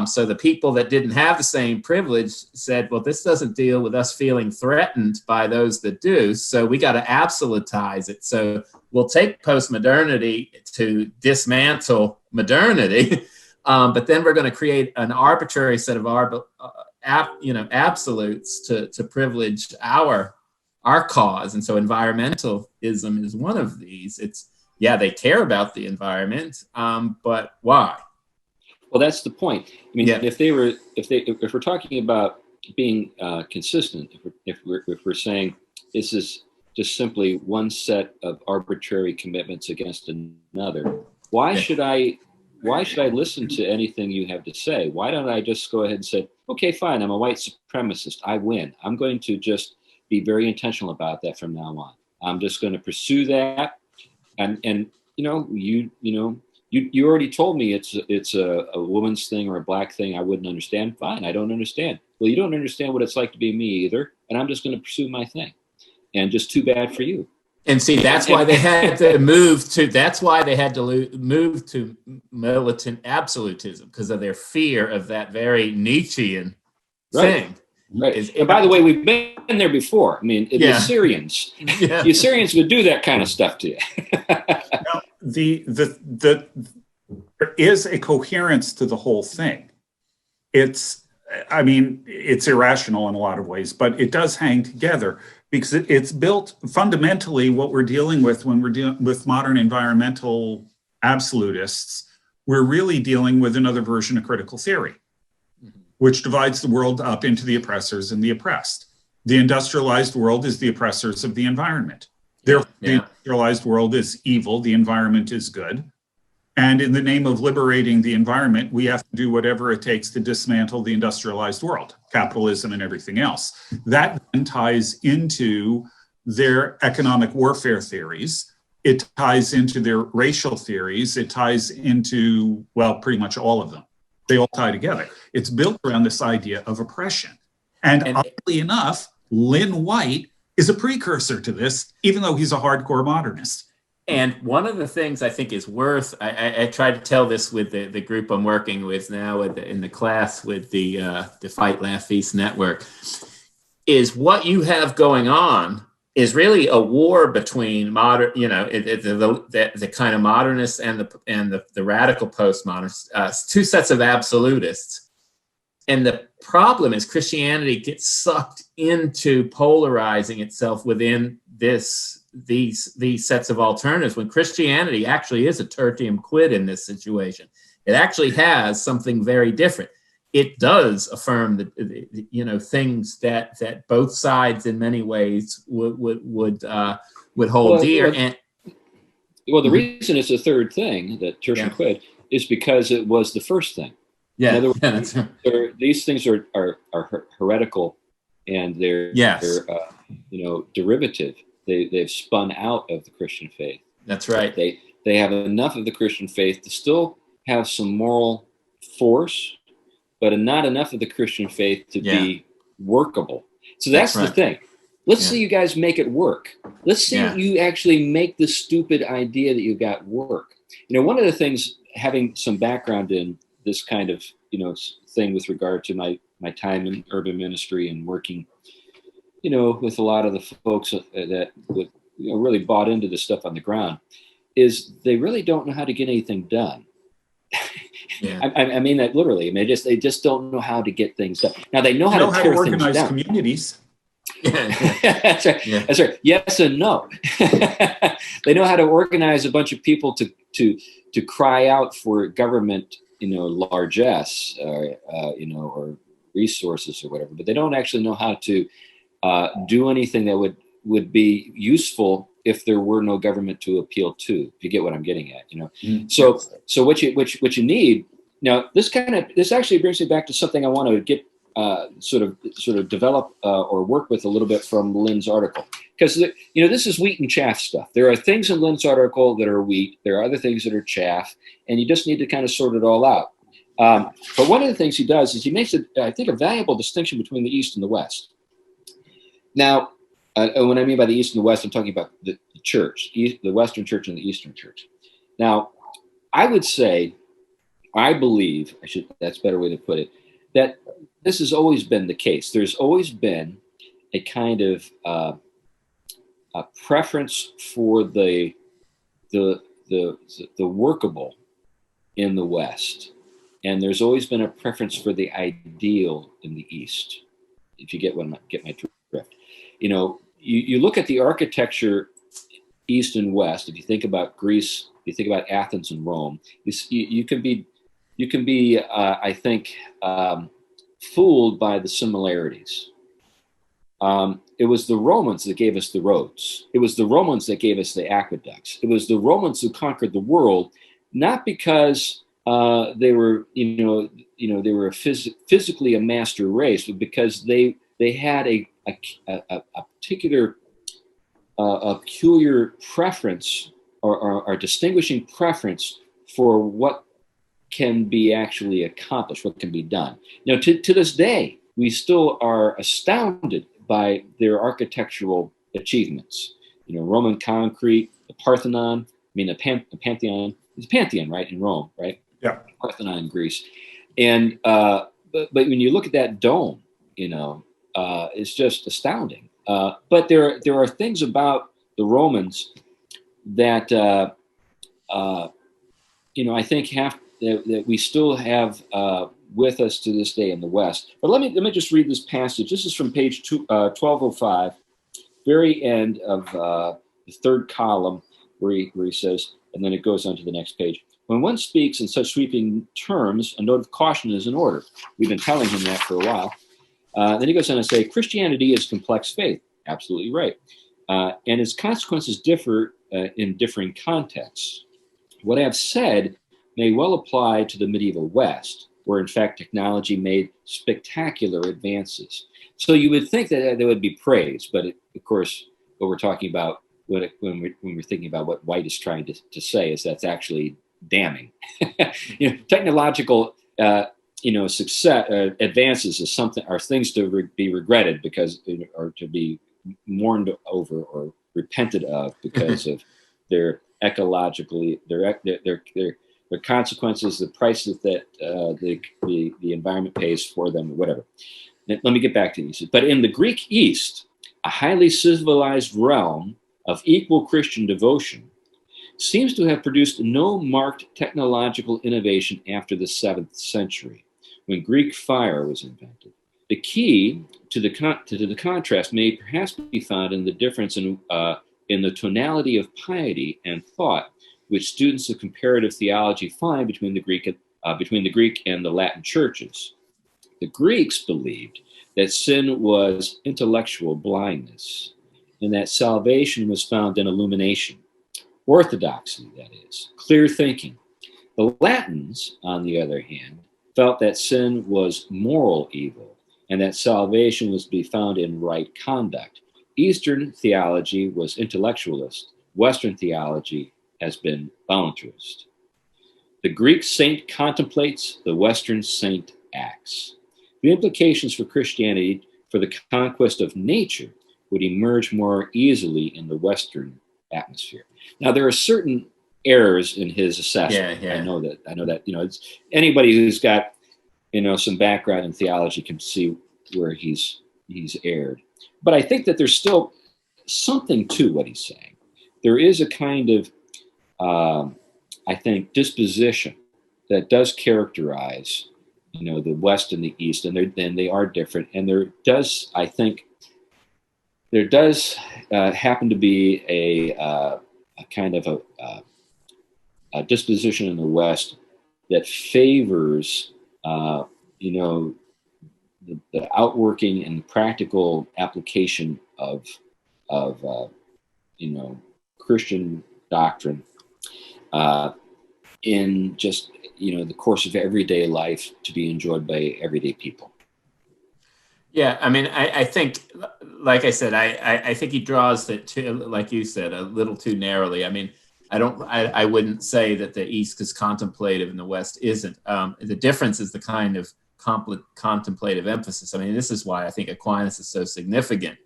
So the people that didn't have the same privilege said, well, this doesn't deal with us feeling threatened by those that do, so we got to absolutize it. So we'll take postmodernity to dismantle modernity, but then we're going to create an arbitrary set of absolutes to privilege our cause. And so environmentalism is one of these. They care about the environment, but why? Well, that's the point. If we're talking about being consistent, if we're saying this is just simply one set of arbitrary commitments against another, why should I listen to anything you have to say? Why don't I just go ahead and say, okay, fine, I'm a white supremacist, I win. I'm going to just be very intentional about that from now on. I'm just going to pursue that, and you already told me it's a woman's thing or a black thing I wouldn't understand. Fine, I don't understand. Well, you don't understand what it's like to be me either, and I'm just going to pursue my thing. And just too bad for you. And see, that's why they had to move to militant absolutism, because of their fear of that very Nietzschean thing. Right. And by the way, we've been there before. The Assyrians, the Assyrians would do that kind of stuff to you. Now, there is a coherence to the whole thing. It's irrational in a lot of ways, but it does hang together, because it's built fundamentally. What we're dealing with when we're dealing with modern environmental absolutists, we're really dealing with another version of critical theory, which divides the world up into the oppressors and the oppressed. The industrialized world is the oppressors of the environment. Therefore, the industrialized world is evil, the environment is good. And in the name of liberating the environment, we have to do whatever it takes to dismantle the industrialized world, capitalism and everything else. That then ties into their economic warfare theories. It ties into their racial theories. It ties into, pretty much all of them. They all tie together. It's built around this idea of oppression. And oddly enough, Lynn White is a precursor to this, even though he's a hardcore modernist. And one of the things I think is worth, I tried to tell this with the group I'm working with now in the class with the Fight, Laugh, Feast Network, is what you have going on is really a war between the kind of modernists and the radical postmodernists, two sets of absolutists. And the problem is Christianity gets sucked into polarizing itself within these sets of alternatives, when Christianity actually is a tertium quid in this situation. It actually has something very different. It does affirm the things that both sides in many ways would hold dear. The reason it's a third thing, that tertium quid, is because it was the first thing. Yeah, in other words, these things are heretical, and they're derivative. They've spun out of the Christian faith. That's right. They have enough of the Christian faith to still have some moral force, but not enough of the Christian faith to be workable. So that's right. the thing. Let's see you guys make it work. Let's see you actually make the stupid idea that you got work. One of the things, having some background in this kind of, thing with regard to my time in urban ministry and working, with a lot of the folks that would, really bought into this stuff on the ground, is they really don't know how to get anything done. Yeah. I mean that literally. I mean, they just don't know how to get things done. Now they know how to tear organize things down. communities. That's right. Yeah. That's right. Yes and no. They know how to organize a bunch of people to cry out for government, largesse, or resources or whatever. But they don't actually know how to do anything that would be useful if there were no government to appeal to. If you get what I'm getting at, So what you need now. This actually brings me back to something I want to get. Sort of develop or work with a little bit from Lynn's article, because this is wheat and chaff stuff. There are things in Lynn's article that are wheat. There are other things that are chaff, and you just need to kind of sort it all out. But one of the things he does is he makes I think, a valuable distinction between the East and the West. When I mean by the East and the West, I'm talking about the church, the Western church and the Eastern church. Now, I would say, I believe, that's a better way to put it, that this has always been the case. There's always been a kind of a preference for the workable in the West, and there's always been a preference for the ideal in the East. If you get my drift, you look at the architecture East and West. If you think about Greece, you think about Athens and Rome. You can be, I think, fooled by the similarities. It was the Romans that gave us the roads. It was the Romans that gave us the aqueducts. It was the Romans who conquered the world, not because they were, they were physically a master race, but because they had a particular, a peculiar preference or distinguishing preference for what can be actually accomplished, what can be done. To this day, we still are astounded by their architectural achievements. Roman concrete, the Parthenon, the Pantheon. It's Pantheon, right, in Rome, right? Yeah. Parthenon in Greece. And but when you look at that dome, it's just astounding. But there are things about the Romans that I think that we still have with us to this day in the West. But let me just read this passage. This is from page 1205, very end of the third column, where he says, and then it goes on to the next page. When one speaks in such sweeping terms, a note of caution is in order. We've been telling him that for a while. Then he goes on to say, Christianity is complex faith. Absolutely right. And its consequences differ in differing contexts. What I have said may well apply to the medieval West, where in fact technology made spectacular advances. So you would think that there would be praise, but of course, what we're talking about when we're thinking about what White is trying to say is that's actually damning. Technological success advances are things to be regretted because, or to be mourned over or repented of because of their ecologically their consequences, the prices that the environment pays for them, or whatever. Let me get back to these. But in the Greek East, a highly civilized realm of equal Christian devotion seems to have produced no marked technological innovation after the 7th century, when Greek fire was invented. The key to the contrast may perhaps be found in the difference in the tonality of piety and thought which students of comparative theology find between the Greek and the Latin churches. The Greeks believed that sin was intellectual blindness, and that salvation was found in illumination, orthodoxy, that is, clear thinking. The Latins, on the other hand, felt that sin was moral evil, and that salvation was to be found in right conduct. Eastern theology was intellectualist. Western theology has been voluntarist. The Greek saint contemplates, the Western saint acts. The implications for Christianity for the conquest of nature would emerge more easily in the Western atmosphere. Now, there are certain errors in his assessment. Yeah. I know that, it's anybody who's got, some background in theology can see where he's erred. But I think that there's still something to what he's saying. There is a kind of, I think, disposition that does characterize, the West and the East, and they are different. And there does happen to be a kind of a disposition in the West that favors, the outworking and practical application of Christian doctrine in just the course of everyday life to be enjoyed by everyday people. Yeah, I mean, I think, like I said, I think he draws that too, like you said, a little too narrowly. I mean, I wouldn't say that the East is contemplative and the West isn't. The difference is the kind of contemplative emphasis. I mean, this is why I think Aquinas is so significant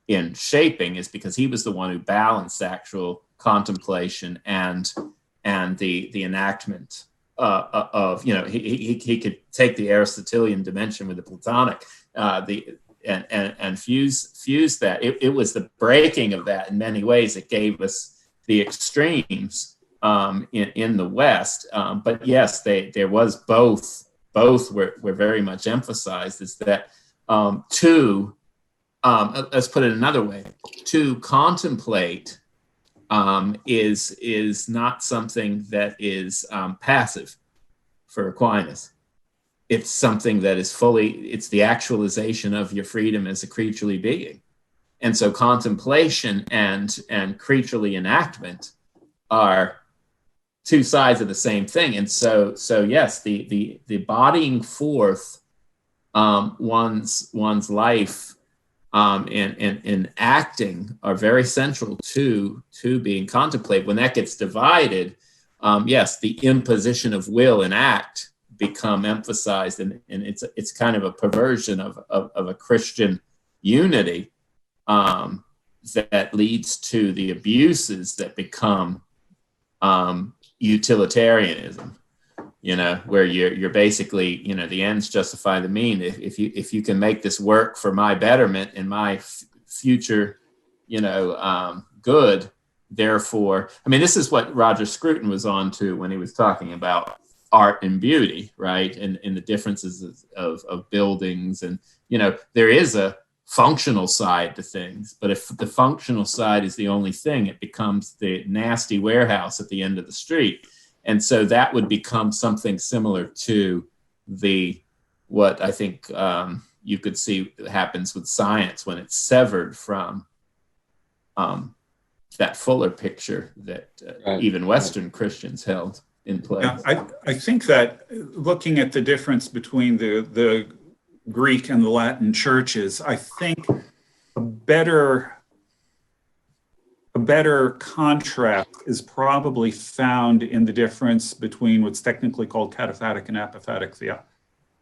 in shaping, is because he was the one who balanced actual contemplation and the enactment of he could take the Aristotelian dimension with the Platonic and fuse that. It was the breaking of that in many ways that gave us the extremes in the West. But yes, there was both were very much emphasized, is that let's put it another way, to contemplate is not something that is passive for Aquinas. It's something that is it's the actualization of your freedom as a creaturely being. And so contemplation and creaturely enactment are two sides of the same thing. And so yes, the bodying forth one's life and acting are very central to being contemplated. When that gets divided, yes, the imposition of will and act become emphasized, and it's kind of a perversion of a Christian unity that leads to the abuses that become utilitarianism. Where you're basically, the ends justify the mean. If you can make this work for my betterment and my future, good, therefore, I mean, this is what Roger Scruton was on to when he was talking about art and beauty, right? And the differences of buildings. And, there is a functional side to things, but if the functional side is the only thing, it becomes the nasty warehouse at the end of the street. And so that would become something similar to what I think you could see happens with science when it's severed from that fuller picture that even Western Christians held in place. Yeah, I think that looking at the difference between the Greek and the Latin churches, I think a better contrast is probably found in the difference between what's technically called cataphatic and apophatic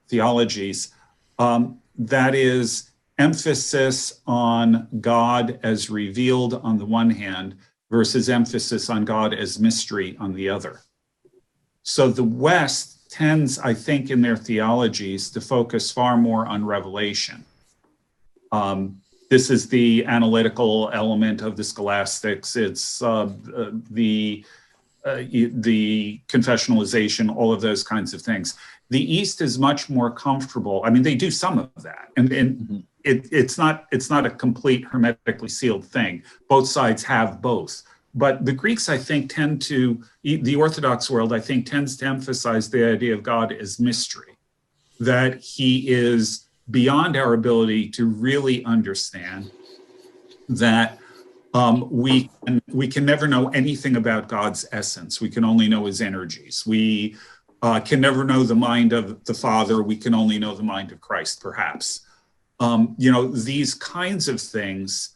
theologies. That is emphasis on God as revealed on the one hand versus emphasis on God as mystery on the other. So the West tends, I think, in their theologies to focus far more on revelation. This is the analytical element of the scholastics. It's the confessionalization, all of those kinds of things. The East is much more comfortable. I mean, they do some of that, and mm-hmm. it's not a complete hermetically sealed thing. Both sides have both. But the Greeks, I think, the Orthodox world, I think, tends to emphasize the idea of God as mystery, that he is beyond our ability to really understand, that we can never know anything about God's essence. We can only know his energies. We can never know the mind of the Father. We can only know the mind of Christ, perhaps. These kinds of things.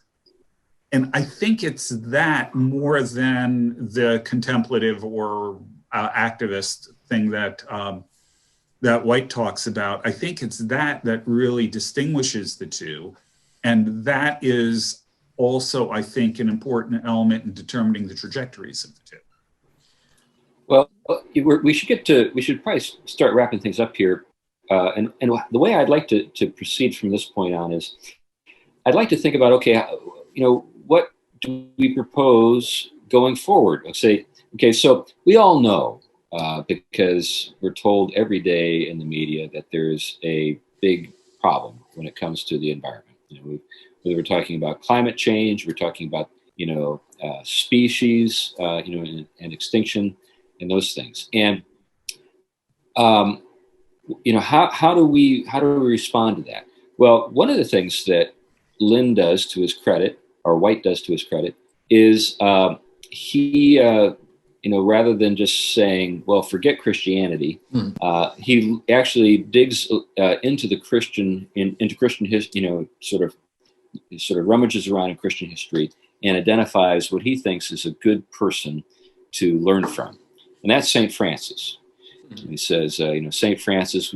And I think it's that more than the contemplative or activist thing that that White talks about, I think it's that really distinguishes the two. And that is also, I think, an important element in determining the trajectories of the two. Well, we should probably start wrapping things up here. And the way I'd like to proceed from this point on is, I'd like to think about, okay, what do we propose going forward? Let's say, okay, so we all know, because we're told every day in the media that there's a big problem when it comes to the environment. Whether we're talking about climate change, we're talking about, species, and extinction and those things. And, how do we respond to that? Well, one of the things that Lynn does to his credit, or White does to his credit, is he, rather than just saying, well, forget Christianity, he actually digs into the Christian history, sort of rummages around in Christian history and identifies what he thinks is a good person to learn from. And that's St. Francis. He says, St. Francis,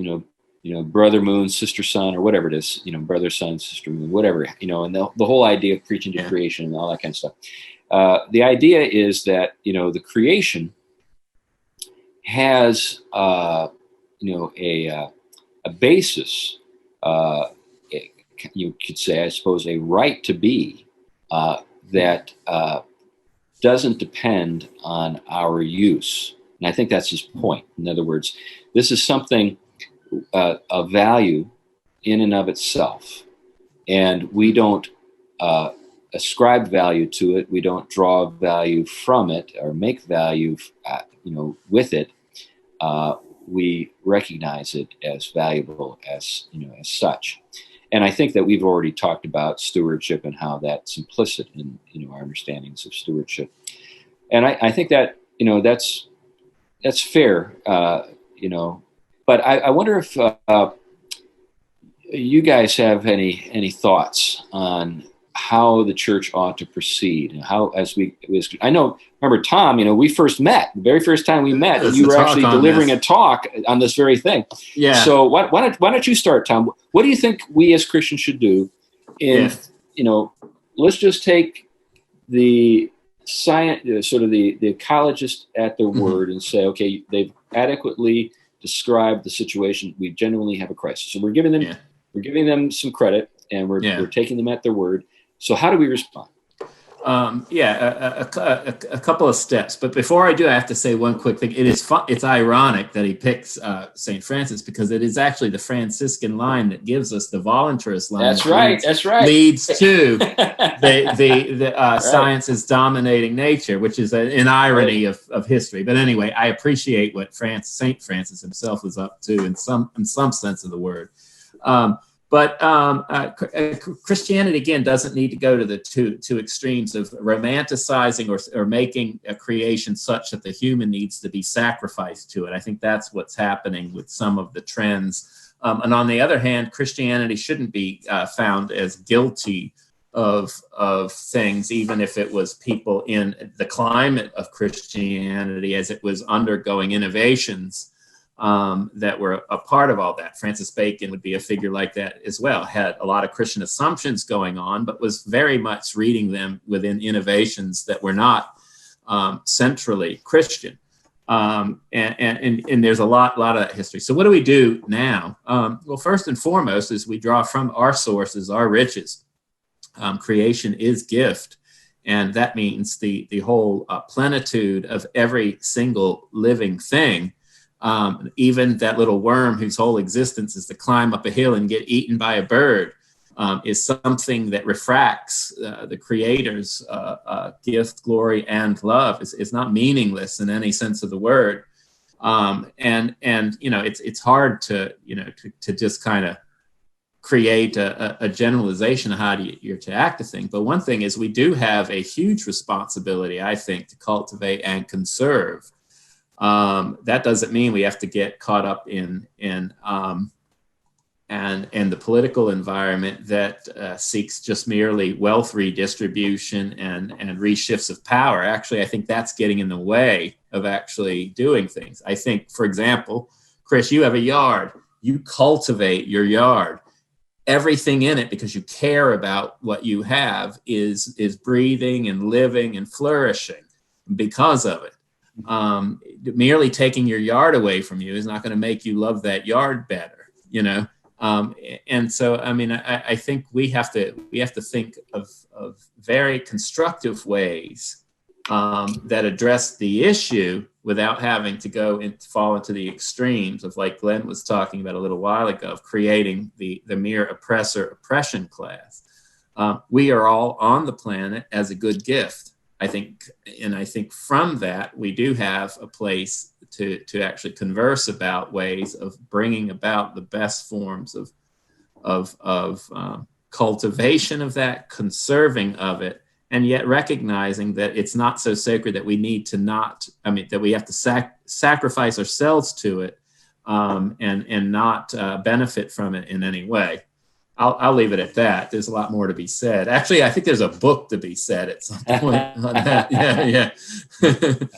brother moon, sister sun, or whatever it is, brother sun, sister moon, whatever, and the whole idea of preaching to creation and all that kind of stuff. The idea is that, the creation has, a basis, you could say, I suppose, a right to be that doesn't depend on our use. And I think that's his point. In other words, this is something of value in and of itself. And we don't ascribe value to it. We don't draw value from it or make value, with it. We recognize it as valuable as such. And I think that we've already talked about stewardship and how that's implicit in, our understandings of stewardship. And I think that, that's fair, but I wonder if you guys have any thoughts on how the church ought to proceed, and how, remember, Tom, we first met, the very first time we met, and you were actually delivering a talk on this very thing. Yeah. So why don't you start, Tom? What do you think we as Christians should do let's just take the science, sort of the ecologist at their word and say, okay, they've adequately described the situation. We genuinely have a crisis. So we're giving them some credit, and we're taking them at their word. So how do we respond? A couple of steps. But before I do, I have to say one quick thing. It's ironic that he picks St. Francis, because it is actually the Franciscan line that gives us the voluntarist line. That's right. Leads to the science is dominating nature, which is an irony of history. But anyway, I appreciate what St. Francis himself was up to in some sense of the word. But Christianity, again, doesn't need to go to the two extremes of romanticizing or making a creation such that the human needs to be sacrificed to it. I think that's what's happening with some of the trends. And on the other hand, Christianity shouldn't be found as guilty of things, even if it was people in the climate of Christianity as it was undergoing innovations that were a part of all that. Francis Bacon would be a figure like that as well, had a lot of Christian assumptions going on, but was very much reading them within innovations that were not centrally Christian. And there's a lot of history. So what do we do now? Well, first and foremost is we draw from our sources, our riches. Creation is gift. And that means the whole plenitude of every single living thing. Even that little worm whose whole existence is to climb up a hill and get eaten by a bird is something that refracts the Creator's gift, glory, and love. It's not meaningless in any sense of the word. And it's hard to just kind of create a generalization of how you're to act a thing. But one thing is we do have a huge responsibility, I think, to cultivate and conserve. That doesn't mean we have to get caught up in the political environment that seeks just merely wealth redistribution and reshifts of power. Actually, I think that's getting in the way of actually doing things. I think, for example, Chris, you have a yard. You cultivate your yard. Everything in it, because you care about what you have, is breathing and living and flourishing because of it. Merely taking your yard away from you is not going to make you love that yard better, you know. And so, I mean, I think we have to think of very constructive ways that address the issue without having to go and fall into the extremes of, like Glenn was talking about a little while ago, of creating the mere oppression class. We are all on the planet as a good gift, I think, and I think from that we do have a place to actually converse about ways of bringing about the best forms of cultivation of that, conserving of it, and yet recognizing that it's not so sacred that we need to that we have to sacrifice ourselves to it, and not benefit from it in any way. I'll leave it at that. There's a lot more to be said. Actually, I think there's a book to be said at some point on that. Yeah.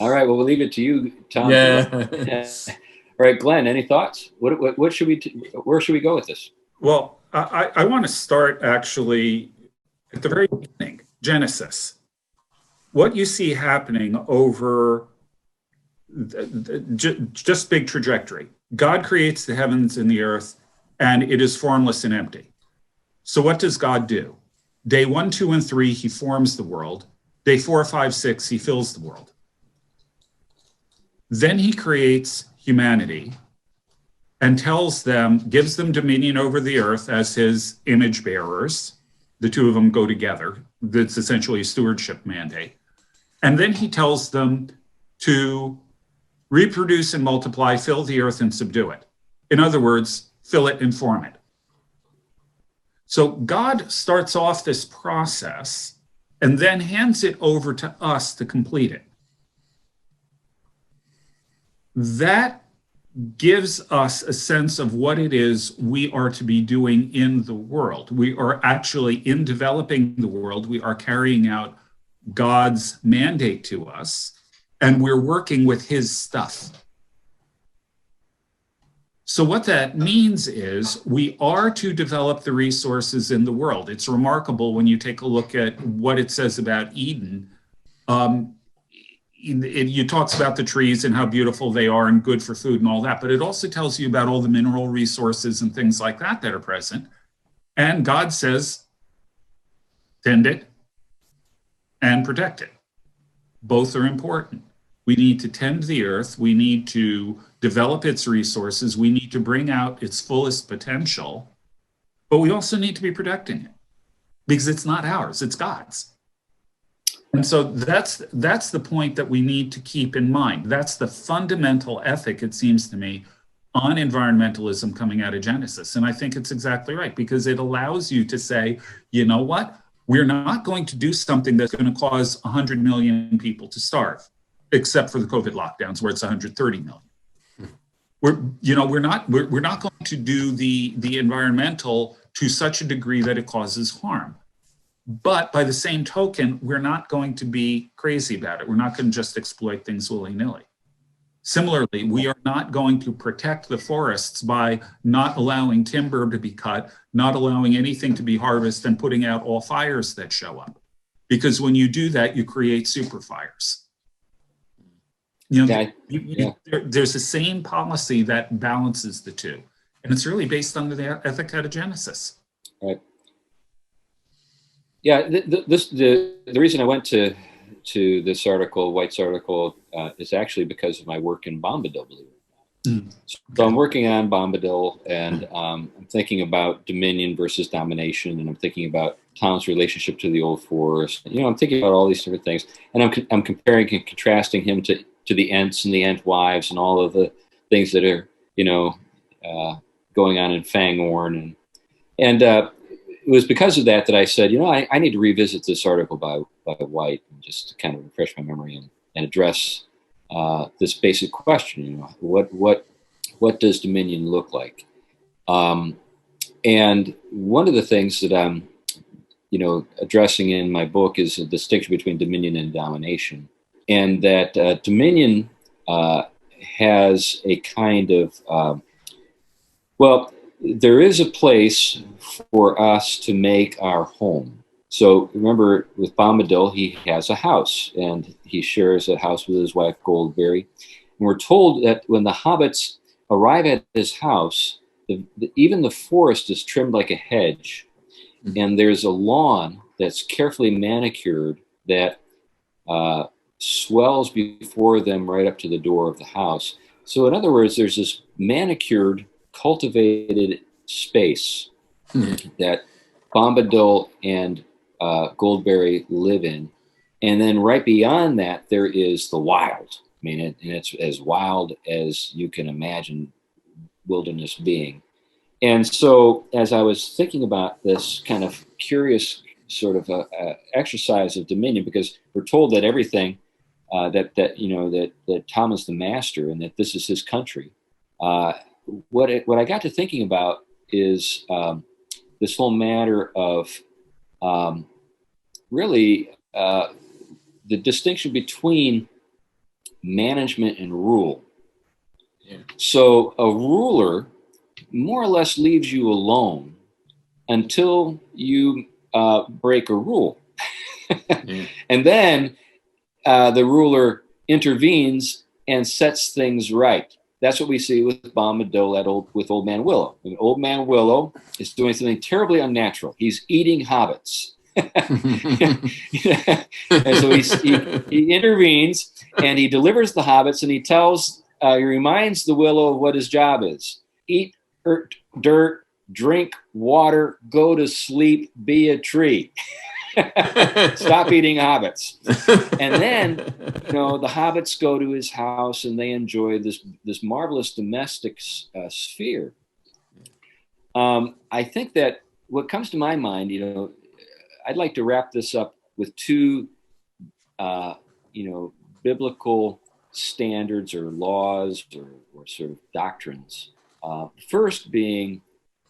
All right. Well, we'll leave it to you, Tom. Yeah. All right, Glenn, any thoughts? What should where should we go with this? Well, I want to start actually at the very beginning, Genesis. What you see happening over just big trajectory. God creates the heavens and the earth, and it is formless and empty. So what does God do? Day 1, 2, and 3, he forms the world. Day 4, 5, 6, he fills the world. Then he creates humanity and gives them dominion over the earth as his image bearers. The two of them go together. That's essentially a stewardship mandate. And then he tells them to reproduce and multiply, fill the earth and subdue it. In other words, fill it and form it. So God starts off this process and then hands it over to us to complete it. That gives us a sense of what it is we are to be doing in the world. We are actually, in developing the world, we are carrying out God's mandate to us, and we're working with his stuff. So what that means is we are to develop the resources in the world. It's remarkable when you take a look at what it says about Eden. It talks about the trees and how beautiful they are and good for food and all that, but it also tells you about all the mineral resources and things like that that are present. And God says, tend it and protect it. Both are important. We need to tend the earth. We need to develop its resources. We need to bring out its fullest potential, but we also need to be protecting it because it's not ours, it's God's. And so that's the point that we need to keep in mind. That's the fundamental ethic, it seems to me, on environmentalism coming out of Genesis. And I think it's exactly right, because it allows you to say, you know what? We're not going to do something that's going to cause 100 million people to starve, except for the COVID lockdowns where it's 130 million. We're not going to do the environmental to such a degree that it causes harm. But by the same token, we're not going to be crazy about it. We're not going to just exploit things willy-nilly. Similarly, we are not going to protect the forests by not allowing timber to be cut, not allowing anything to be harvested, and putting out all fires that show up. Because when you do that, you create super fires. There's the same policy that balances the two. And it's really based on the ethic out of Genesis. Right. Yeah, the reason I went to this article, White's article, is actually because of my work in Bombadil, believe it or not. So I'm working on Bombadil, and I'm thinking about dominion versus domination, and I'm thinking about Tom's relationship to the old forest. I'm thinking about all these different things, and I'm comparing and contrasting him to the Ents and the Ent wives and all of the things that are going on in Fangorn, and it was because of that I said, I need to revisit this article by White and just to kind of refresh my memory and address this basic question. What does dominion look like? And one of the things that I'm addressing in my book is a distinction between dominion and domination, and that dominion has a kind of, well, there is a place for us to make our home. So remember, with Bombadil, he has a house, and he shares a house with his wife Goldberry. And we're told that when the hobbits arrive at his house, even the forest is trimmed like a hedge, and there's a lawn that's carefully manicured that swells before them right up to the door of the house. So in other words, there's this manicured, cultivated space that Bombadil and Goldberry live in. And then right beyond that, there is the wild. I mean, and it's as wild as you can imagine wilderness being. And so as I was thinking about this kind of curious sort of exercise of dominion, because we're told that everything that Tom is the master and that this is his country. What I got to thinking about is this whole matter of really the distinction between management and rule. Yeah. So a ruler more or less leaves you alone until you break a rule. Yeah. And then the ruler intervenes and sets things right. That's what we see with Bombadil with Old Man Willow. And Old Man Willow is doing something terribly unnatural. He's eating hobbits. And so he intervenes and he delivers the hobbits, and he reminds the Willow of what his job is. Eat dirt, drink water, go to sleep, be a tree. Stop eating hobbits. And then, the hobbits go to his house and they enjoy this marvelous domestic sphere. I think that what comes to my mind, I'd like to wrap this up with two, biblical standards or laws or sort of doctrines. First being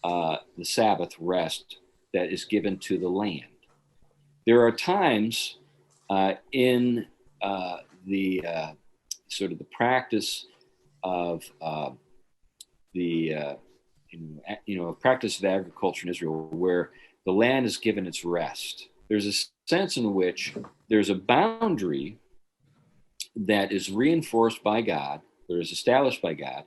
the Sabbath rest that is given to the land. There are times in the sort of the practice of practice of agriculture in Israel where the land is given its rest. There's a sense in which there's a boundary that is reinforced by God, or is established by God,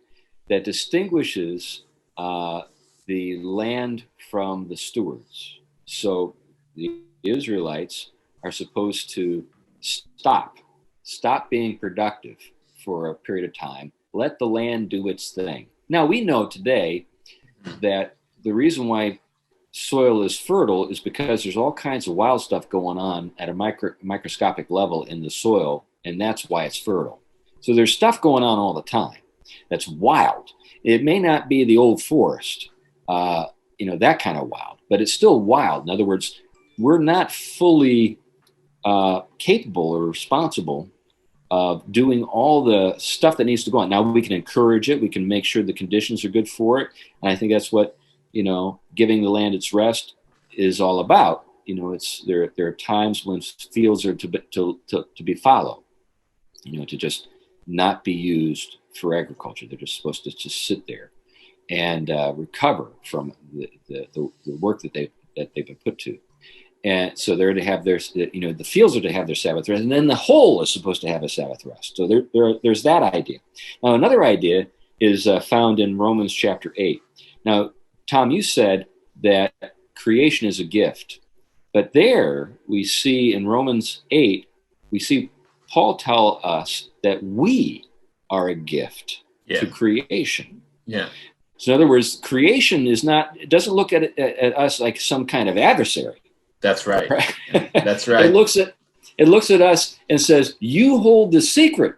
that distinguishes the land from the stewards. So the Israelites are supposed to stop being productive for a period of time, let the land do its thing. Now, we know today that the reason why soil is fertile is because there's all kinds of wild stuff going on at a microscopic level in the soil, and that's why it's fertile. So there's stuff going on all the time that's wild. It may not be the old forest, that kind of wild, but it's still wild. In other words, we're not fully capable or responsible of doing all the stuff that needs to go on. Now, we can encourage it. We can make sure the conditions are good for it. And I think that's what, giving the land its rest is all about. There are times when fields are to be followed, to just not be used for agriculture. They're just supposed to just sit there and recover from the work that they've been put to. And so they're to have the fields are to have their Sabbath rest, and then the whole is supposed to have a Sabbath rest. So there's that idea. Now, another idea is found in Romans chapter 8. Now, Tom, you said that creation is a gift, but there we see in Romans 8, we see Paul tell us that we are a gift to creation. Yeah. So in other words, creation it doesn't look at us like some kind of adversary. That's right. That's right. It looks at us and says, you hold the secret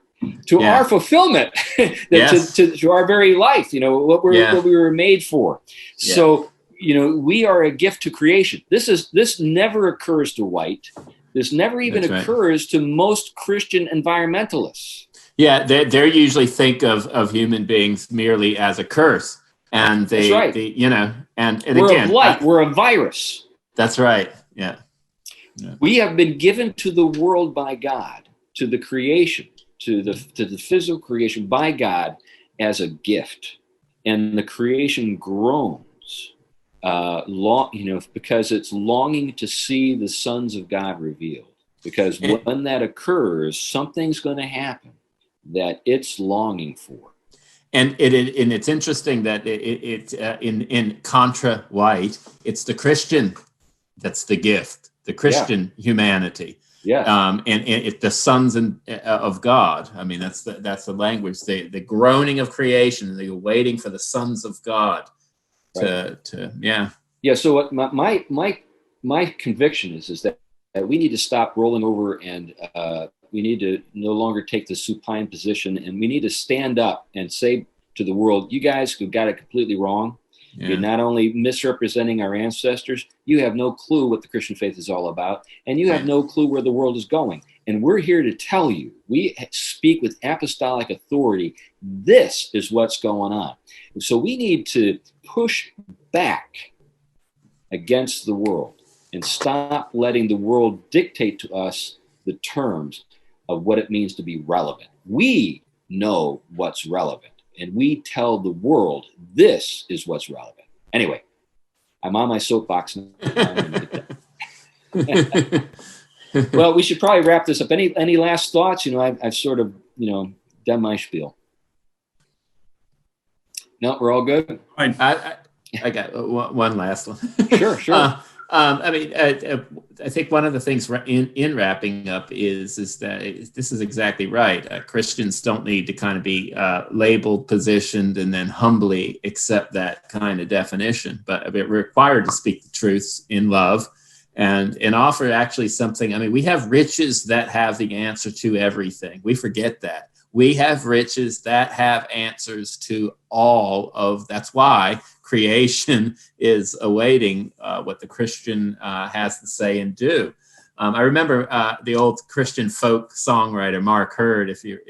to our fulfillment, to our very life, what we were made for. Yeah. So, we are a gift to creation. This never occurs to White. This never even occurs to most Christian environmentalists. Yeah, they usually think of human beings merely as a curse. And that's right. And we're again, a blight, we're a virus. That's right. Yeah. We have been given to the world by God, to the creation, to the physical creation by God as a gift, and the creation groans, because it's longing to see the sons of God revealed. Because when that occurs, something's going to happen that it's longing for. And it's interesting that in contra White, it's the Christian that's the gift, the Christian humanity. Yes. And it's the sons of God. I mean, that's the language. The groaning of creation. They're waiting for the sons of God Yeah. So what my conviction is that we need to stop rolling over, and we need to no longer take the supine position, and we need to stand up and say to the world, you guys who got it completely wrong. Yeah. You're not only misrepresenting our ancestors, you have no clue what the Christian faith is all about, and you have no clue where the world is going. And we're here to tell you, we speak with apostolic authority, this is what's going on. And so we need to push back against the world and stop letting the world dictate to us the terms of what it means to be relevant. We know what's relevant, and we tell the world this is what's relevant. Anyway, I'm on my soapbox now. Well, we should probably wrap this up. Any last thoughts? I've sort of, done my spiel. No, we're all good. I got one last one. Sure. I think one of the things in wrapping up is that this is exactly right. Christians don't need to kind of be labeled, positioned, and then humbly accept that kind of definition, but we're required to speak the truths in love and offer actually something. I mean, we have riches that have the answer to everything. We forget that. We have riches that have answers to all of, that's why creation is awaiting what the Christian has to say and do. I remember the old Christian folk songwriter, Mark Hurd, if you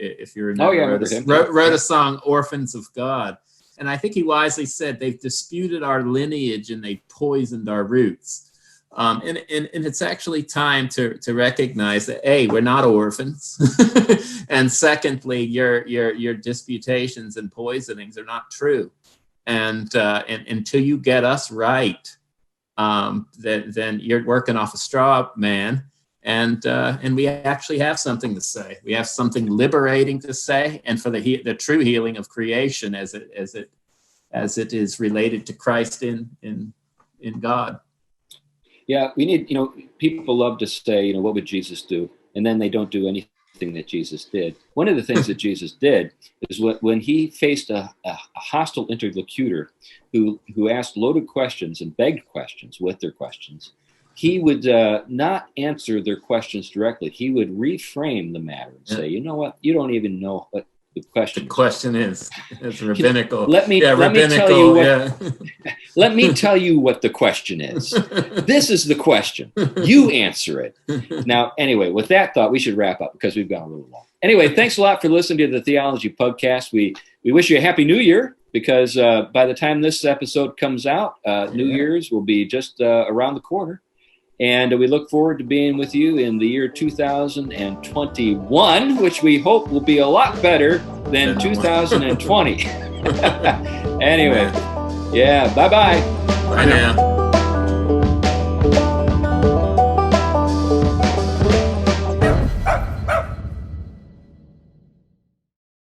remember, wrote a song, Orphans of God. And I think he wisely said, they've disputed our lineage and they poisoned our roots. And it's actually time to recognize that, A, we're not orphans. And secondly, your disputations and poisonings are not true. And until you get us right, then you're working off a straw man. And we actually have something to say. We have something liberating to say, and for the true healing of creation as it is related to Christ in God. Yeah, we need, people love to say, what would Jesus do? And then they don't do anything that Jesus did. One of the things that Jesus did is when he faced a hostile interlocutor who asked loaded questions and begged questions with their questions, he would not answer their questions directly. He would reframe the matter and say, you know what, you don't even know what the question is. It's rabbinical. Let me tell you what the question is. This is the question. You answer it. Now, anyway, with that thought, we should wrap up because we've gone a little long. Anyway, thanks a lot for listening to the Theology Pugcast. We wish you a Happy New Year, because by the time this episode comes out, New Year's will be just around the corner. And we look forward to being with you in the year 2021, which we hope will be a lot better than 2020. Anyway, bye-bye. Bye now.